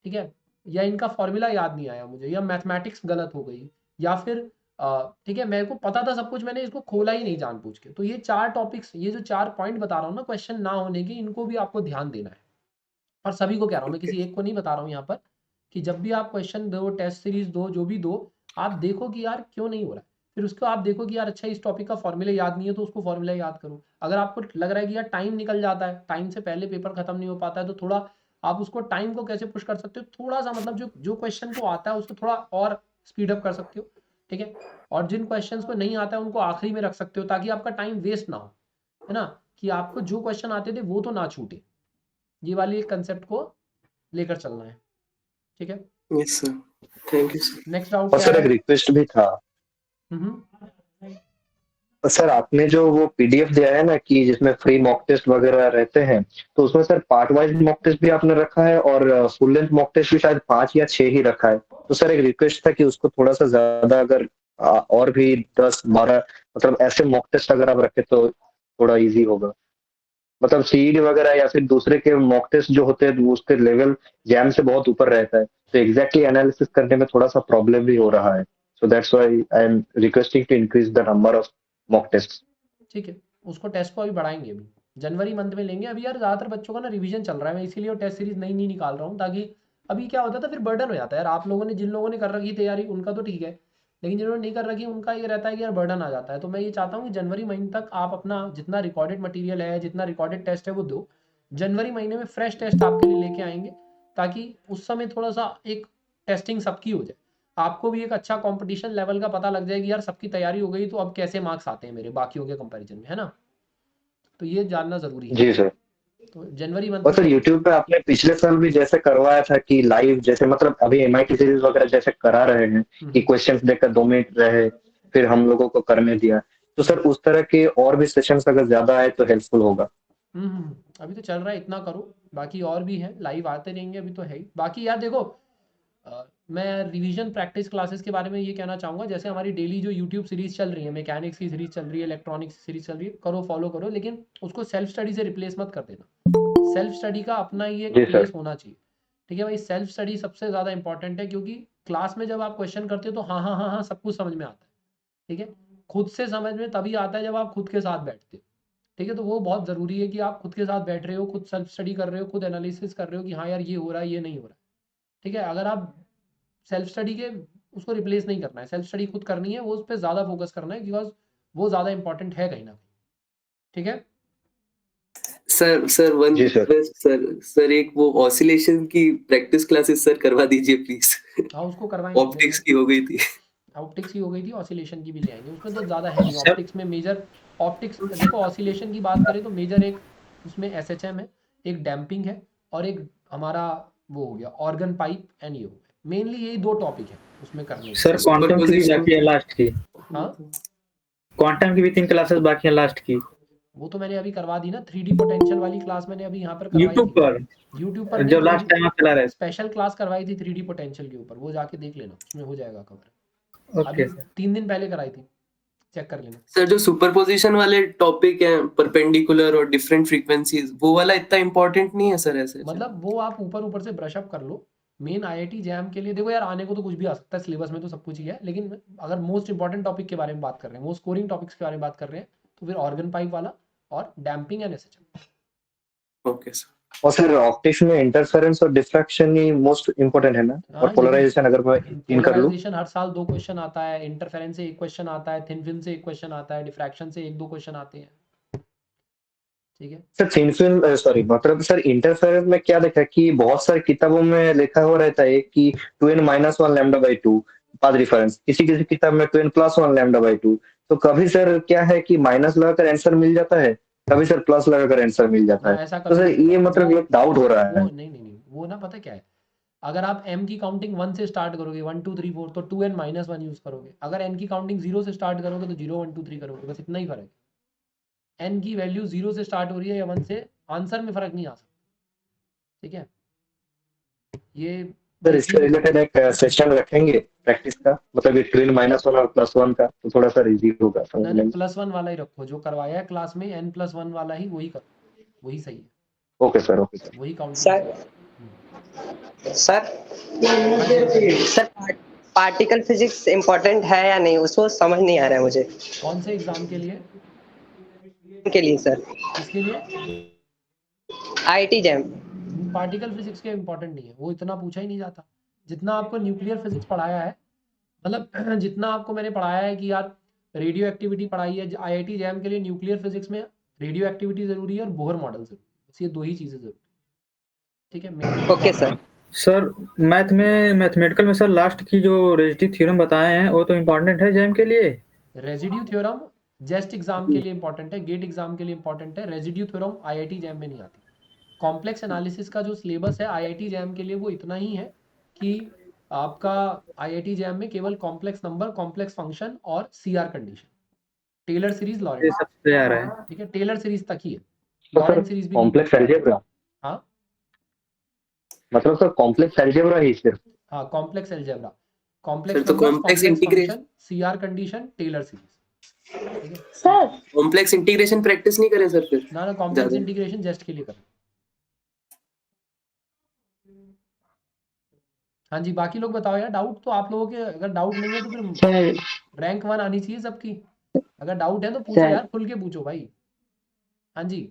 ठीक है, या इनका फॉर्मूला याद नहीं आया मुझे, या मैथमेटिक्स गलत हो गई, या फिर ठीक है मेरे को पता था सब कुछ, मैंने इसको खोला ही नहीं जानबूझ के। तो ये 4 टॉपिक्स, ये जो 4 पॉइंट बता रहा हूँ ना क्वेश्चन ना होने के, इनको भी आपको ध्यान देना है। और सभी को कह रहा हूँ, मैं किसी एक को नहीं बता रहा हूँ यहाँ पर, कि जब भी आप क्वेश्चन दो, टेस्ट सीरीज दो, जो भी दो, आप देखो कि यार क्यों नहीं हो रहा है, फिर उसको आप देखो कि यार अच्छा इस टॉपिक का फॉर्मूला याद नहीं है तो उसको फॉर्मूला याद करो। अगर आपको लग रहा है कि यार टाइम निकल जाता है, टाइम से पहले पेपर खत्म नहीं हो पाता है, तो थोड़ा आप उसको टाइम को कैसे पुश कर सकते हो, थोड़ा सा मतलब जो जो क्वेश्चन को आता है उसको थोड़ा और स्पीड अप कर सकते हो, ठीक है, और जिन क्वेश्चंस को नहीं आता है उनको आखिरी में रख सकते हो ताकि आपका टाइम वेस्ट ना हो, है ना, कि आपको जो क्वेश्चन आते थे वो तो ना छूटे। ये वाली एक कंसेप्ट को लेकर चलना है, ठीक है।
Yes sir, thank you sir.
Next doubt
और
क्या
सर
है?
एक रिक्वेस्ट भी था। सर आपने जो वो पीडीएफ दिया है ना कि जिसमें फ्री मॉक टेस्ट वगैरह रहते हैं, तो उसमें sir part wise mock test भी आपने रखा है और फुल लेंथ मॉक टेस्ट भी शायद 5 या 6 ही रखा है। तो सर एक रिक्वेस्ट था कि उसको थोड़ा सा ज्यादा अगर और भी 10-12 मतलब ऐसे मॉक टेस्ट अगर आप रखें तो थोड़ा इजी होगा। मतलब सीईडी वगैरह या फिर दूसरे के मॉक टेस्ट जो होते हैं उसके लेवल जैम से बहुत ऊपर रहता है, तो एग्जैक्टली एनालिसिस करने में थोड़ा सा प्रॉब्लम भी हो रहा है। So that's why I am requesting to increase the number of mock test.
ठीक है, उसको टेस्ट को अभी बढ़ाएंगे, अभी जनवरी मंथ में लेंगे। अभी यार ज़्यादातर बच्चों का ना रिवीजन चल रहा है, मैं इसीलिए वो टेस्ट सीरीज नई नहीं निकाल रहा हूँ, ताकि अभी क्या होता था फिर बर्डन हो जाता है यार। आप लोगों ने जिन लोगों ने कर रखी तैयारी उनका तो ठीक है, लेकिन जिन्होंने नहीं कर रखी उनका ये रहता है कि यार बर्डन आ जाता है। तो मैं ये चाहता हूँ कि जनवरी महीने तक आप अपना जितना रिकॉर्डेड मटीरियल है, जितना रिकॉर्डेड टेस्ट है वो दो। जनवरी महीने में फ्रेश टेस्ट आपके लिए लेके आएंगे, ताकि उस समय थोड़ा सा एक टेस्टिंग सबकी हो जाए, आपको भी एक अच्छा कंपटीशन लेवल का पता लग जाए कि यार सबकी तैयारी हो गई तो अब कैसे मार्क्स आते हैं मेरे बाकियों के कंपैरिजन में, है ना। तो ये जानना जरूरी है।
जी सर।
तो जनवरी मंथ
और
में
सर
करेंगे।
यूट्यूब पे आपने पिछले साल भी जैसे करवाया था कि लाइव जैसे मतलब अभी एमआईटी सीरीज वगैरह जैसे करा रहे हैं कि क्वेश्चंस देकर 2 मिनट रहे फिर हम लोगों को करने दिया, तो सर उस तरह के और भी सेशंस अगर ज्यादा आए तो हेल्पफुल होगा।
अभी तो चल रहा है इतना करो, बाकी और भी है लाइव आते रहेंगे, अभी तो है ही। बाकी यार देखो मैं रिवीजन प्रैक्टिस क्लासेस के बारे में ये कहना चाहूँगा, जैसे हमारी डेली जो यूट्यूब सीरीज चल रही है, मैकेनिक्स की सीरीज चल रही है, इलेक्ट्रॉनिक्स की सीरीज चल रही है, करो फॉलो करो, लेकिन उसको सेल्फ स्टडी से रिप्लेस मत कर देना। सेल्फ स्टडी का अपना ही एक
जी सर।
प्लेस होना चाहिए, ठीक है भाई। सेल्फ स्टडी सबसे ज़्यादा इंपॉर्टेंट है, क्योंकि क्लास में जब आप क्वेश्चन करते हो तो हाँ हाँ हाँ हाँ सब कुछ समझ में आता है, ठीक है। खुद से समझ में तभी आता है जब आप खुद के साथ बैठते हो, ठीक है। तो वो बहुत ज़रूरी है कि आप खुद के साथ बैठ रहे हो, खुद सेल्फ स्टडी कर रहे हो, खुद एनालिसिस कर रहे हो कि हाँ यार ये हो रहा है ये नहीं हो रहा है, ठीक है। अगर आप सेल्फ स्टडी के उसको रिप्लेस नहीं करना है, सेल्फ स्टडी खुद करनी है, वो उस पर ज़्यादा फोकस करना है, बिकॉज वो ज़्यादा इंपॉर्टेंट है कहीं ना कहीं, ठीक है।
सर वन
जी सर।
रिक्वेस्ट सर एक वो ऑसिलेशन की प्रैक्टिस क्लासेस सर करवा दीजिए प्लीज।
हाँ उसको करवाएंगे,
ऑप्टिक्स की हो गई थी।
ऑप्टिक्स की हो गई थी, ऑसिलेशन की भी ले आएंगे। उसमें तो ज़्यादा है नहीं।
सर
ऑप्टिक्स में मेजर ऑप्टिक्स देखो, ऑसिलेशन की बात करें तो मेजर एक उसमें SHM है, एक डैम्पिंग है, और एक हमारा वो हो गया ऑर्गन पाइप एंड ये हो गया। मेनली यही 2 टॉपिक है उसमें करने के।
सर क्वांटम की भी बाकी है लास्ट की,
हाँ,
क्वांटम की भी 3 क्लासेस बाकी है लास्ट की,
वो तो मैंने अभी करवा दी ना। 3D पोटेंशियल वाली क्लास मैंने अभी यहाँ पर करवाई
यूट्यूब
थी।
पर
यूट्यूब पर
जो
नहीं,
लास्ट टाइम आप चला रहे
स्पेशल क्लास करवाई थी 3D पोटेंशियल के ऊपर, वो जाके देख लेना, उसमें हो जाएगा कवर।
थे।
अभी
ओके सर।
3 दिन पहले कराई थी, चेक कर लेना।
सर जो सुपरपोजिशन वाले टॉपिक हैं, परपेंडिकुलर और डिफरेंट फ्रीक्वेंसीज, वो वाला इतना इंपॉर्टेंट नहीं है सर ऐसे?
मतलब वो आप ऊपर ऊपर से ब्रश अप कर लो। मेन IIT जैम के लिए देखो यार, आने को तो कुछ भी आ सकता है, सिलेबस में तो सब कुछ ही है, लेकिन अगर मोस्ट इंपॉर्टेंट टॉपिक के बारे में बात कर रहे हैं, मोस्ट स्कोरिंग टॉपिक्स के बारे में बात कर रहे हैं, तो फिर ऑर्गन पाइप वाला और damping and SHM।
Okay sir.
और सर ऑप्टिक्स में इंटरफेरेंस और डिफ्रैक्शन ही मोस्ट इंपॉर्टेंट है ना, और पोलराइजेशन अगर मैं इन कर लूं।
पोलराइजेशन हर साल 2 क्वेश्चन आता है, इंटरफेरेंस से 1 क्वेश्चन आता है, थिन फिल्म से 1 क्वेश्चन आता है, डिफ्रैक्शन से 1-2 क्वेश्चन आते हैं। ठीक है
सर थिन फिल्म सॉरी मतलब सर इंटरफेरेंस में क्या देखा कि बहुत सारी किताबों में लिखा हुआ रहता है कि 2n-1 λ/2 पाथ रिफरेंस, किसी किसी किताब में 2n+1 λ/2। तो कभी सर क्या है कि माइनस लगाकर आंसर मिल जाता है, कभी सर प्लस लगाकर आंसर मिल जाता है।
ऐसा
तो सर
कभी
ये मतलब
वो
एक डाउट हो रहा है।
वो नहीं, वो ना पता क्या है, अगर आप m की काउंटिंग 1 से स्टार्ट करोगे 1 2 3 4, तो 2n-1 यूज करोगे। अगर n की काउंटिंग 0 से स्टार्ट करोगे तो 0 1 2 3 करोगे, बस इतना ही फर्क है। n की वैल्यू 0 से स्टार्ट हो रही है या 1 से, आंसर में फर्क नहीं आ सकता। ठीक है, ये
सर इसके रिलेटेड एक सेशन रखेंगे प्रैक्टिस का, मतलब ये 2n-1 और +1 का, तो थोड़ा सा इजी होगा समझने में।
+1 वाला ही रखो, जो करवाया है क्लास में n+1 वाला ही वही करो, वही सही है,
ओके सर
वही counting.
Sir sir particle physics important है या नहीं, उसको समझ नहीं आ रहा है मुझे।
कौन से एग्जाम के लिए?
सर
किसके लिए?
IIT jam.
पार्टिकल फिजिक्स के इम्पोर्टेंट नहीं है, वो इतना पूछा ही नहीं जाता जितना आपको न्यूक्लियर फिजिक्स पढ़ाया है। मतलब जितना आपको मैंने पढ़ाया है कि यार रेडियो एक्टिविटी पढ़ाई है IIT जैम के लिए, न्यूक्लियर फिजिक्स में रेडियो एक्टिविटी जरूरी है और बोहर मॉडल जरूरी है, बस ये 2 ही चीजें जरूरी। ठीक है,
ओके सर।
सर मैथ में, मैथमेटिकल में सर लास्ट की जो रेजिस्टिव थ्योरम बताए हैं वो तो इम्पोर्टेंट है जैम के लिए।
रेजिड्यू थ्योरम जेस्ट एग्जाम के लिए इंपॉर्टेंट है, गेट एग्जाम के लिए इंपॉर्टेंट है। रेजिड्यू थ्योरम IIT जैम में नहीं आती। कॉम्प्लेक्स एनालिसिस का जो सिलेबस है IIT जैम के लिए वो इतना ही है कि आपका IIT जैम में केवल कॉम्प्लेक्स नंबर, कॉम्प्लेक्स फंक्शन और CR कंडीशन, टेलर सीरीज,
ये
लॉरेंट।
सबसे आ रहा है।
ठीक है, टेलर सीरीज तक ही है,
तो
लॉरेंट
सर
सीरीज भी नहीं।
कॉम्प्लेक्स अलजेब्रा,
हाँ
मतलब सर कॉम्प्लेक्स अलजेब्रा ही सिर्फ।
हाँ, कॉम्प्लेक्स अलजेब्रा,
सर
कॉम्प्लेक्स
तो
number,
complex
complex
integration,
function, CR condition, Taylor series. ठीक है
सर
कॉम्प्लेक्स इंटीग्रेशन प्रैक्टिस नहीं करें सर फिर
ना, कॉम्प्लेक्स
ज्यादा?
इंटीग्रेशन जस्ट के लिए करें। हाँ जी, बाकी लोग बताओ यार, डाउट तो आप लोगों के, अगर डाउट नहीं है तो फिर
सर
रैंक 1 आनी चाहिए सबकी। अगर डाउट है तो पूछो
सर
यार, खुल के पूछो भाई। हाँ जी,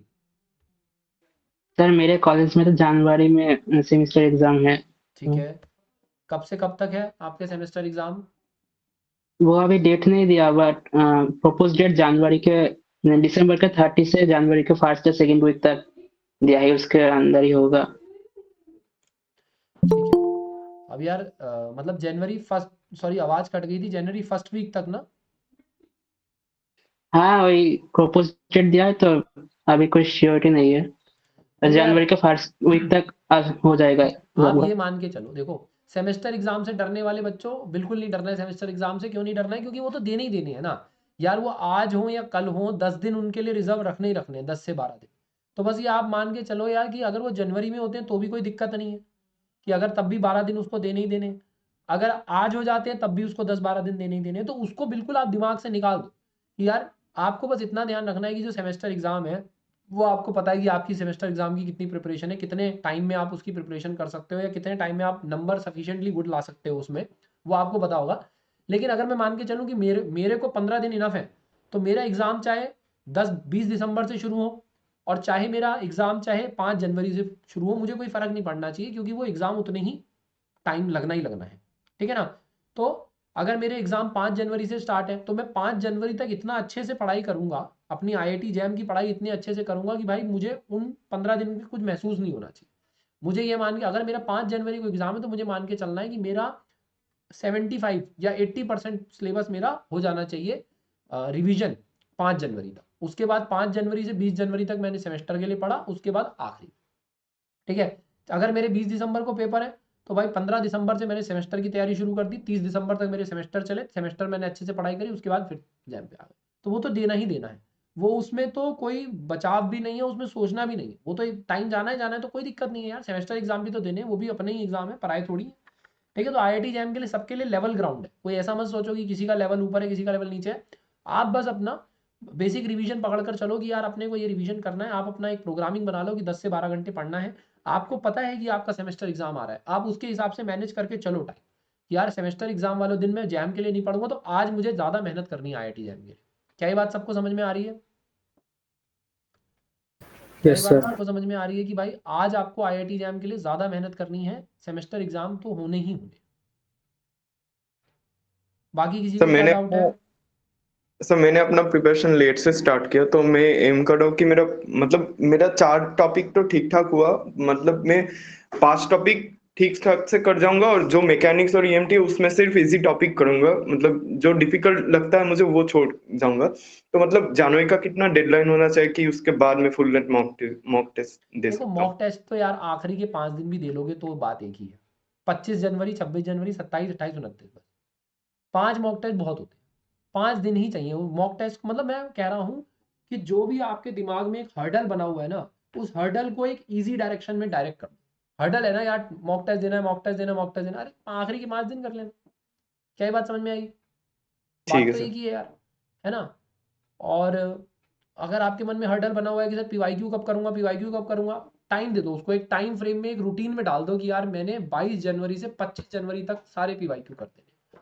सर मेरे कॉलेज में तो जनवरी में सेमेस्टर एग्जाम है।
ठीक है, कब से कब तक है आपके सेमेस्टर एग्जाम?
वो अभी डेट नहीं दिया, बट प्रपोज डेट जनवरी के, दिसंबर के 30 से जनवरी के 1 या 2 वीक तक दिया है, उसके अंदर ही होगा।
ठीक है, अब यार मतलब जनवरी 1, सॉरी आवाज कट गई थी, जनवरी 1 वीक तक ना?
हाँ वही प्रपोज डेट दिया है, तो अभी कोई श्योरिटी नहीं है,
देखो यार,
जनवरी के 1 वीक तक हो जाएगा
आप
लगभग।
ये मान के चलो, देखो सेमेस्टर एग्जाम से डरने वाले बच्चों बिल्कुल नहीं डरना है। सेमेस्टर एग्जाम से क्यों नहीं डरना है? क्योंकि वो तो देने ही देने हैं ना यार, वो आज हो या कल हो, 10 दिन उनके लिए रिजर्व रखने ही रखने हैं, 10 से 12 दिन। तो बस ये आप मान के चलो यार कि अगर वो जनवरी में होते हैं तो भी कोई दिक्कत नहीं है, कि अगर तब भी 12 दिन उसको देने ही देने हैं। अगर आज हो जाते हैं तब भी उसको 10-12 दिन देने ही देने हैं। तो उसको बिल्कुल आप दिमाग से निकाल दो कि यार आपको बस इतना ध्यान रखना है कि जो सेमेस्टर एग्जाम है वो आपको पता है कि आपकी सेमेस्टर एग्जाम की कितनी प्रिपरेशन है, कितने टाइम में आप उसकी प्रिपरेशन कर सकते हो, या कितने टाइम में आप नंबर सफिशिएंटली गुड ला सकते हो उसमें, वो आपको पता होगा। लेकिन अगर मैं मान के चलूँ कि मेरे को 15 दिन इनफ है, तो मेरा एग्जाम चाहे 10-20 दिसंबर से शुरू हो और चाहे मेरा एग्जाम चाहे 5 जनवरी से शुरू हो, मुझे कोई फर्क नहीं पड़ना चाहिए, क्योंकि वो एग्जाम उतने ही टाइम लगना ही लगना है। ठीक है ना? तो अगर मेरे एग्जाम 5 जनवरी से स्टार्ट है तो मैं 5 जनवरी तक इतना अच्छे से पढ़ाई करूंगा, अपनी IIT जैम की पढ़ाई इतने अच्छे से करूंगा कि भाई मुझे उन 15 दिन में कुछ महसूस नहीं होना चाहिए। मुझे ये मान के, अगर मेरा 5 जनवरी को एग्जाम है तो मुझे मान के चलना है कि मेरा 75 या 80% सिलेबस मेरा हो जाना चाहिए रिवीजन 5 जनवरी तक। उसके बाद 5 जनवरी से 20 जनवरी तक मैंने सेमेस्टर के लिए पढ़ा, उसके बाद आखिरी। ठीक है, अगर मेरे 20 दिसंबर को पेपर है तो भाई 15 दिसंबर से मैंने सेमेस्टर की तैयारी शुरू कर दी, 30 दिसंबर तक मेरे सेमेस्टर चले, सेमेस्टर मैंने अच्छे से पढ़ाई करी, उसके बाद फिर एग्जाम पे आ गए। तो वो तो देना ही देना है, वो उसमें तो कोई बचाव भी नहीं है, उसमें सोचना भी नहीं है, वो तो टाइम जाना है तो कोई दिक्कत नहीं है यार। सेमेस्टर एग्जाम भी तो देने हैं, वो भी अपने ही एग्जाम है, पढ़ाई थोड़ी है। ठीक है, तो IIT जैम के लिए सबके लिए लेवल ग्राउंड है, कोई ऐसा मत सोचो कि किसी का लेवल ऊपर है किसी का लेवल नीचे है। आप बस अपना बेसिक रिवीजन पकड़ कर चलो कि यार अपने को ये रिवीजन करना है। आप अपना एक प्रोग्रामिंग बना लो कि 10 से 12 घंटे पढ़ना है। आपको पता है कि आपका सेमेस्टर एग्जाम आ रहा है, आप उसके हिसाब से मैनेज करके चलो टाइम। यार सेमेस्टर एग्जाम वाले दिन में जैम के लिए नहीं पढ़ूंगा तो आज मुझे ज़्यादा मेहनत करनी है IIT जैम के लिए। क्या ये बात सबको समझ में आ रही है? क्या ये
यस
बात
सर।
सबको समझ में आ रही है कि भाई आज आपको IIT जैम के लिए ज़्यादा मेहनत करनी है, सेमेस्टर एग्जाम तो होने ही होने। बाकी किसी
सर
को क्या
मैंने
डाउट है?
सर मैंने अपना प्रिपरेशन लेट से स्टार्ट किया, तो मैं एम कर रहा हूँ कि मेरा मतलब मेरा 4 टॉपिक तो ठीक ठाक हुआ, मतलब मैं 5 टॉपिक ठीक ठाक से कर जाऊंगा, और जो मैकेनिक्स और EMT उसमें सिर्फ इजी टॉपिक करूंगा, मतलब जो डिफिकल्ट लगता है मुझे वो छोड़ जाऊंगा। तो मतलब जनवरी का कितना डेडलाइन होना चाहिए कि उसके बाद में फुल लेंथ मॉक टेस्ट दे
देखो
सकता हूँ?
मॉक टेस्ट तो यार आखिरी के 5 दिन भी दे लोगे तो बात एक ही है। 25 जनवरी, 26 जनवरी, 27, 28, 29, बस 5 मॉक टेस्ट बहुत होते हैं। 5 दिन ही चाहिए वो मॉक टेस्ट। मतलब मैं कह रहा हूँ कि जो भी आपके दिमाग में एक हर्डल बना हुआ है ना, उस हर्डल को एक ईजी डायरेक्शन में डायरेक्ट कर दो। हर्डल है ना यार, मॉक टेस्ट देना है, मॉक टेस्ट देना है, मॉक टेस्ट देना है, अरे आखिरी के 5 दिन कर लेना। क्या ये बात समझ में आई?
ठीक
बात
है
तो
सर।
एक ही है यार, है ना। और अगर आपके मन में हर्डल बना हुआ है कि सर PYQ कब करूंगा, PYQ कब करूंगा, टाइम दे दो उसको, एक टाइम फ्रेम में एक रूटीन में डाल दो कि यार मैंने 22 जनवरी से 25 जनवरी तक सारे PYQ कर देने।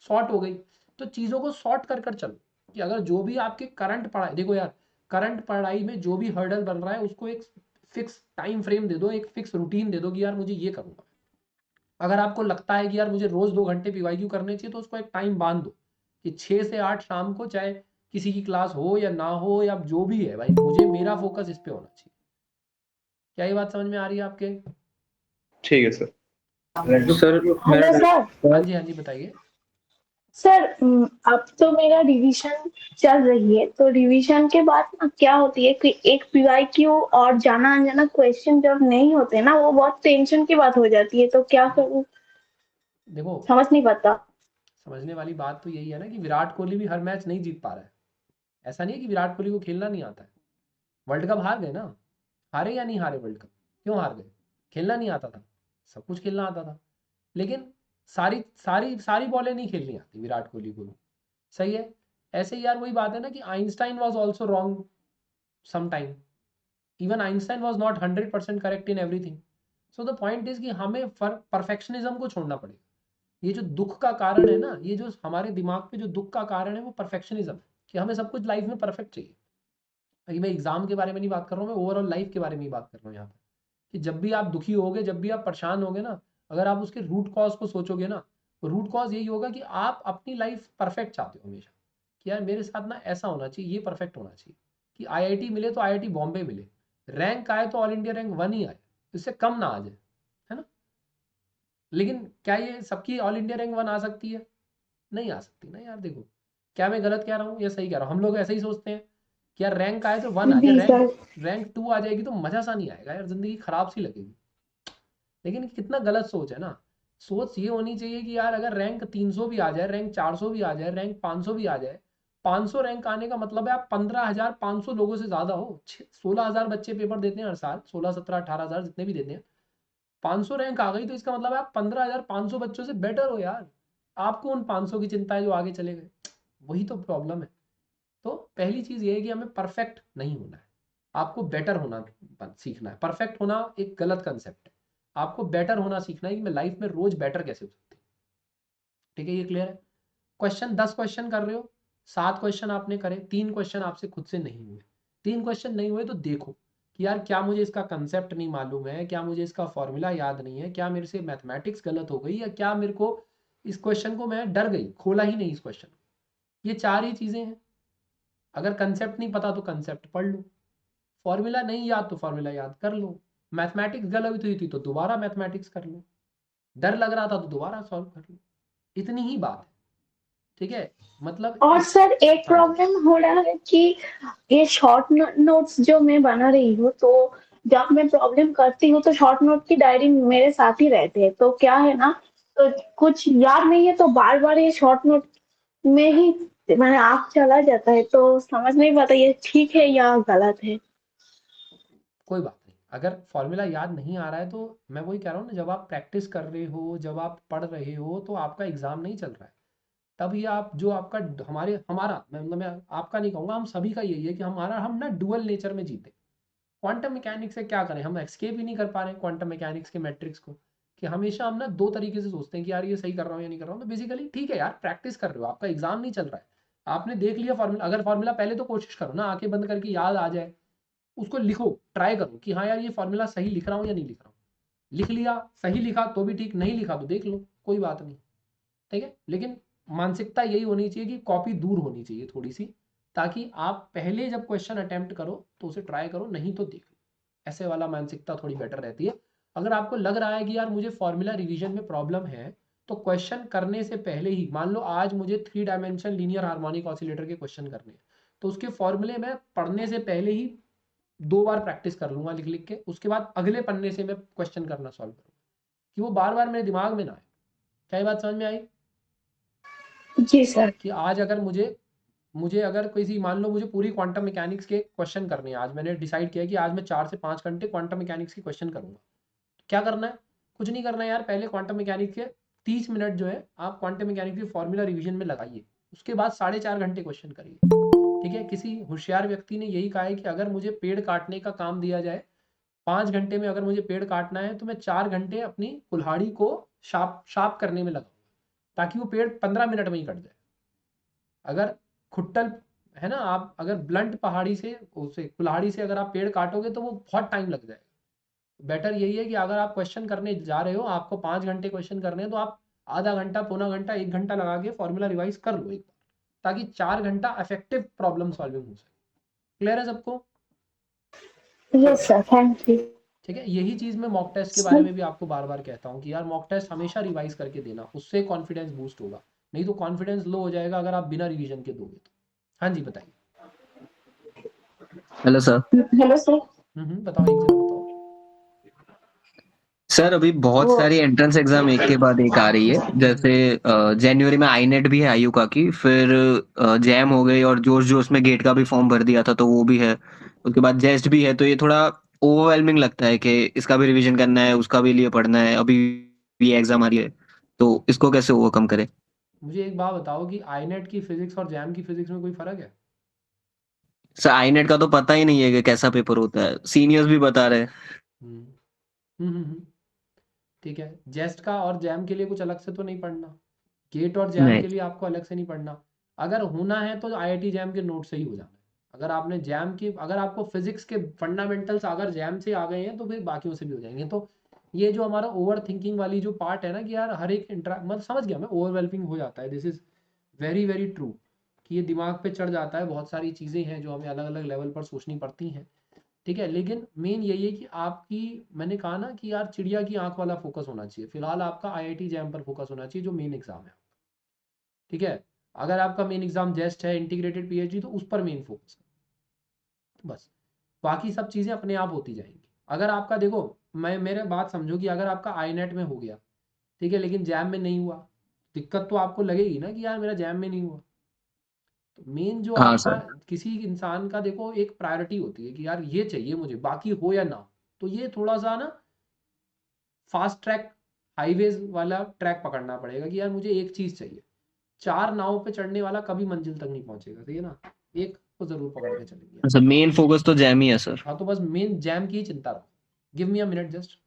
शॉर्ट हो गई। तो चीज़ों को शॉर्ट कर कर चलो कि अगर जो भी आपके करंट पढ़ाई, देखो यार करंट पढ़ाई में जो भी हर्डल बन रहा है उसको एक फिक्स टाइम फ्रेम दे दो, एक फिक्स रूटीन दे दो कि यार मुझे ये करूंगा। अगर आपको लगता है कि यार मुझे रोज 2 घंटे PYQ करने चाहिए तो उसको एक टाइम बांध दो कि 6 से 8 शाम को, चाहे किसी की क्लास हो या ना हो या जो भी है भाई, मुझे मेरा फोकस इस पे होना चाहिए। क्या ये बात समझ में आ रही है आपके?
ठीक है सर।
सर मेरा
हेलो सर।
हाँ जी बताइए।
सर अब तो मेरा रिवीजन चल रही है, तो रिवीजन के बाद ना क्या होती है कि एक PYQ और जाना अनजाना क्वेश्चन जब नहीं होते ना, वो बहुत टेंशन की बात हो जाती है। तो क्या करूं,
देखो
समझ नहीं पाता।
समझने वाली बात तो यही है ना कि विराट कोहली भी हर मैच नहीं जीत पा रहा है। ऐसा नहीं है कि विराट कोहली को खेलना नहीं आता है। वर्ल्ड कप हार गए ना, हारे या नहीं हारे वर्ल्ड कप, क्यों हार गए? खेलना नहीं आता था, सब कुछ खेलना आता था, लेकिन सारी सारी सारी बॉलें नहीं खेलनी आती विराट कोहली को भी। सही है। ऐसे ही यार वही बात है ना कि Einstein was also wrong some time, even Einstein was not 100% correct in everything. So the point is कि हमें परफेक्शनिज्म को छोड़ना पड़ेगा। ये जो दुख का कारण है ना, ये जो हमारे दिमाग पे जो दुख का कारण है वो परफेक्शनिज्म है, कि हमें सब कुछ लाइफ में परफेक्ट चाहिए। अभी मैं एग्जाम के बारे में नहीं बात कर रहा हूँ, मैं ओवरऑल लाइफ के बारे में ही बात कर रहा हूँ यहाँ पे। कि जब भी आप दुखी होगे, जब भी आप परेशान होगे ना, अगर आप उसके रूट कॉज को सोचोगे ना, तो रूट कॉज यही होगा कि आप अपनी लाइफ परफेक्ट चाहते हो हमेशा, कि यार मेरे साथ ना ऐसा होना चाहिए, ये परफेक्ट होना चाहिए कि IIT मिले तो IIT बॉम्बे मिले, रैंक आए तो ऑल इंडिया रैंक 1 ही आए, इससे कम ना आ जाए, है ना। लेकिन क्या ये सबकी ऑल इंडिया रैंक 1 आ सकती है? नहीं आ सकती ना यार। देखो क्या मैं गलत कह रहा हूँ या सही कह रहा हूँ? हम लोग ऐसे ही सोचते हैं कि यार रैंक आए तो 1 आ जाए,
जी सर।
रैंक 2 आ जाएगी तो मजा सा नहीं आएगा यार, जिंदगी खराब सी लगेगी। लेकिन कितना गलत सोच है ना। सोच ये होनी चाहिए कि यार अगर रैंक 300 भी आ जाए, रैंक 400 भी आ जाए, रैंक 500 भी आ जाए, 500 रैंक आने का मतलब है आप 15,500 लोगों से ज्यादा हो। 16,000 बच्चे पेपर देते हैं हर साल, 16, 17, 18,000 जितने भी देते हैं। 500 रैंक आ गई तो इसका मतलब है आप 15,500 बच्चों से बेटर हो यार। आपको उन 500 की चिंता है जो आगे चले गए, वही तो प्रॉब्लम है। तो पहली चीज ये है कि हमें परफेक्ट नहीं होना है, आपको बेटर होना सीखना है। परफेक्ट होना एक गलत कंसेप्ट है, आपको बेटर होना सीखना है कि मैं लाइफ में रोज बेटर कैसे हो सकती हूँ। ठीक है, ये क्लियर है? क्वेश्चन 10 क्वेश्चन कर रहे हो, 7 क्वेश्चन आपने करे, 3 क्वेश्चन आपसे खुद से नहीं हुए। 3 क्वेश्चन नहीं हुए तो देखो कि यार क्या मुझे इसका कंसेप्ट नहीं मालूम है, क्या मुझे इसका फॉर्मूला याद नहीं है, क्या मेरे से मैथमेटिक्स गलत हो गई, या क्या मेरे को इस क्वेश्चन को मैं डर गई, खोला ही नहीं इस क्वेश्चन। ये 4 ही चीजें हैं। अगर कंसेप्ट नहीं पता तो कंसेप्ट पढ़ लो, फॉर्मूला नहीं याद तो फॉर्मूला याद कर लो, मैथमेटिक्स गलत हुई थी तो दोबारा मैथमेटिक्स कर लो, डर लग रहा था तो दोबारा सॉल्व कर लो। इतनी ही बात है, ठीक है। मतलब
और सर एक
हाँ
प्रॉब्लम हो रहा है कि ये शॉर्ट नोट्स जो मैं बना रही हूँ, तो जब मैं प्रॉब्लम करती हूँ तो शॉर्ट नोट की डायरी मेरे साथ ही रहते हैं, तो क्या है ना, तो कुछ याद नहीं है तो बार बार ये शॉर्ट नोट में ही मैंने आँख चला जाता है, तो समझ नहीं पाता ये ठीक है या गलत है।
कोई बात नहीं, अगर फॉर्मूला याद नहीं आ रहा है तो मैं वही कह रहा हूँ ना, जब आप प्रैक्टिस कर रहे हो, जब आप पढ़ रहे हो, तो आपका एग्जाम नहीं चल रहा है, तब ये आप जो आपका हमारा मैं आपका नहीं कहूँगा, हम सभी का यही है कि हम ना डुअल नेचर में जीते। क्वांटम मैकेनिक्स से क्या करें, हम एस्केप ही नहीं कर पा रहे हैं क्वांटम मैकेनिक्स के मैट्रिक्स को, कि हमेशा हम ना दो तरीके से सोचते हैं कि यार ये सही कर रहा हूँ या नहीं कर रहा हूँ। तो बेसिकली ठीक है यार, प्रैक्टिस कर रहे हो, आपका एग्जाम नहीं चल रहा है, आपने देख लिया फॉर्मूला, अगर फॉर्मूला पहले तो कोशिश करो ना आंखें बंद करके याद आ जाए, उसको लिखो, ट्राई करो कि हाँ यार ये फॉर्मूला सही लिख रहा हूँ या नहीं लिख रहा हूँ। लिख लिया, सही लिखा तो भी ठीक, नहीं लिखा तो देख लो, कोई बात नहीं, ठीक है। लेकिन मानसिकता यही होनी चाहिए कि कॉपी दूर होनी चाहिए थोड़ी सी, ताकि आप पहले जब क्वेश्चन अटेम्प्ट करो तो उसे ट्राई करो, नहीं तो देख लो, ऐसे वाला मानसिकता थोड़ी बेटर रहती है। अगर आपको लग रहा है कि यार मुझे फॉर्मूला रिवीजन में प्रॉब्लम है, तो क्वेश्चन करने से पहले ही, मान लो आज मुझे 3 डायमेंशन लीनियर हार्मोनिक ऑसिलेटर के क्वेश्चन करने हैं, तो उसके फॉर्मूले में पढ़ने से पहले ही 2 बार प्रैक्टिस कर लूंगा लिख लिख के, उसके बाद अगले पन्ने से मैं क्वेश्चन करना सॉल्व करूंगा, कि वो बार बार मेरे दिमाग में ना आए। क्या ये बात समझ में आई?
जी सर।
कि आज अगर मुझे अगर किसी, मान लो मुझे पूरी क्वांटम मैकेनिक्स के क्वेश्चन करने हैं, आज मैंने डिसाइड किया कि आज मैं 4 से 5 घंटे क्वांटम मैकेनिक्स के क्वेश्चन करूंगा, क्या करना है? कुछ नहीं करना है यार, पहले क्वांटम मैकेनिक्स के 30 मिनट जो है आप क्वांटम मैकेनिक्स की फॉर्मूला रिवीजन में लगाइए, उसके बाद 4.5 घंटे क्वेश्चन करिए, ठीक है। किसी होशियार व्यक्ति ने यही कहा है कि अगर मुझे पेड़ काटने का काम दिया जाए 5 घंटे में, अगर मुझे पेड़ काटना है तो मैं 4 घंटे अपनी कुल्हाड़ी को शार्प करने में लगाऊंगा, ताकि वो पेड़ 15 मिनट में ही कट जाए। अगर खुट्टल है ना, आप अगर ब्लंट पहाड़ी से उसे कुल्हाड़ी से अगर आप पेड़ काटोगे तो वो बहुत टाइम लग जाएगा। बेटर यही है कि अगर आप क्वेश्चन करने जा रहे हो, आपको 5 घंटे क्वेश्चन करने हैं, तो आप आधा घंटा, पौना घंटा, 1 घंटा लगा के फॉर्मूला रिवाइज कर लो एक बार, ताकि 4 घंटा इफेक्टिव प्रॉब्लम सॉल्विंग हो सके। क्लियर है सबको?
Yes sir, thank you.
ठीक है, यही चीज मैं मॉक टेस्ट के बारे में भी आपको बार बार कहता हूँ कि यार मॉक टेस्ट हमेशा रिवाइज करके देना, उससे कॉन्फिडेंस बूस्ट होगा, नहीं तो कॉन्फिडेंस लो हो जाएगा अगर आप बिना रिवीजन के दोगे तो। हाँ जी बताइए।
Hello sir.
Hello sir.
बताओ, एक जरा बताओ।
सर अभी बहुत सारी एंट्रेंस एग्जाम एक के बाद एक आ रही है, जैसे जनवरी में आईनेट भी है आयुका की, फिर जैम हो गई, और जोश जोश में गेट का भी फॉर्म भर दिया था तो वो भी है, उसके बाद जेस्ट भी है, तो ये थोड़ा ओवरवेलमिंग लगता है कि इसका भी रिवीजन करना है, उसका भी लिए पढ़ना है, अभी भी एग्जाम आ रही है, तो इसको कैसे ओवरकम करें?
मुझे एक बात बताओ कि आईनेट की फिजिक्स और जैम की फिजिक्स में कोई फर्क है?
सर आईनेट का तो पता ही नहीं है कि कैसा पेपर होता है, सीनियर्स भी बता रहे हैं।
ठीक है, जेस्ट का और जैम के लिए कुछ अलग से तो नहीं पढ़ना, गेट और जैम
नहीं।
के लिए आपको अलग से नहीं पढ़ना। अगर होना है तो आईआईटी जैम के नोट से ही हो जाना है। अगर आपने जैम की, अगर आपको फिजिक्स के फंडामेंटल्स अगर जैम से आ गए हैं तो फिर बाकियों से भी हो जाएंगे। तो ये जो हमारा ओवर थिंकिंग वाली जो पार्ट है ना, कि यार हर एक मतलब समझ गया मैं, ओवरवेलमिंग हो जाता है, this is very very true, कि ये दिमाग पे चढ़ जाता है, बहुत सारी चीज़ें हैं जो हमें अलग अलग लेवल पर सोचनी पड़ती हैं, ठीक है। लेकिन मेन यही है कि आपकी, मैंने कहा ना कि यार चिड़िया की आंख वाला फोकस होना चाहिए। फिलहाल आपका आईआईटी जैम पर फोकस होना चाहिए जो मेन एग्जाम है, ठीक है। अगर आपका मेन एग्जाम जेस्ट है, इंटीग्रेटेड पीएचडी, तो उस पर मेन फोकस है बस, बाकी सब चीज़ें अपने आप होती जाएंगी। अगर आपका, देखो मैं, मेरे बात समझो कि अगर आपका आईनेट में हो गया, ठीक है, लेकिन जैम में नहीं हुआ, दिक्कत तो आपको लगेगी ना कि यार मेरा जैम में नहीं हुआ। तो मेन जो
हाँ
आपका,
सर।
किसी इंसान का देखो एक प्रायोरिटी होती है कि यार ये चाहिए मुझे, बाकी हो या ना। तो ये थोड़ा सा ना फास्ट ट्रैक हाईवेज वाला ट्रैक पकड़ना पड़ेगा कि यार मुझे एक चीज चाहिए। 4 नाव पे चढ़ने वाला कभी मंजिल तक नहीं पहुंचेगा, सही है ना, एक को जरूर पकड़ के चलेंगे।
सर मेन फोकस तो जैम ही है सर।
हाँ, तो बस मेन जैम की चिंता रखो। Give me a minute just.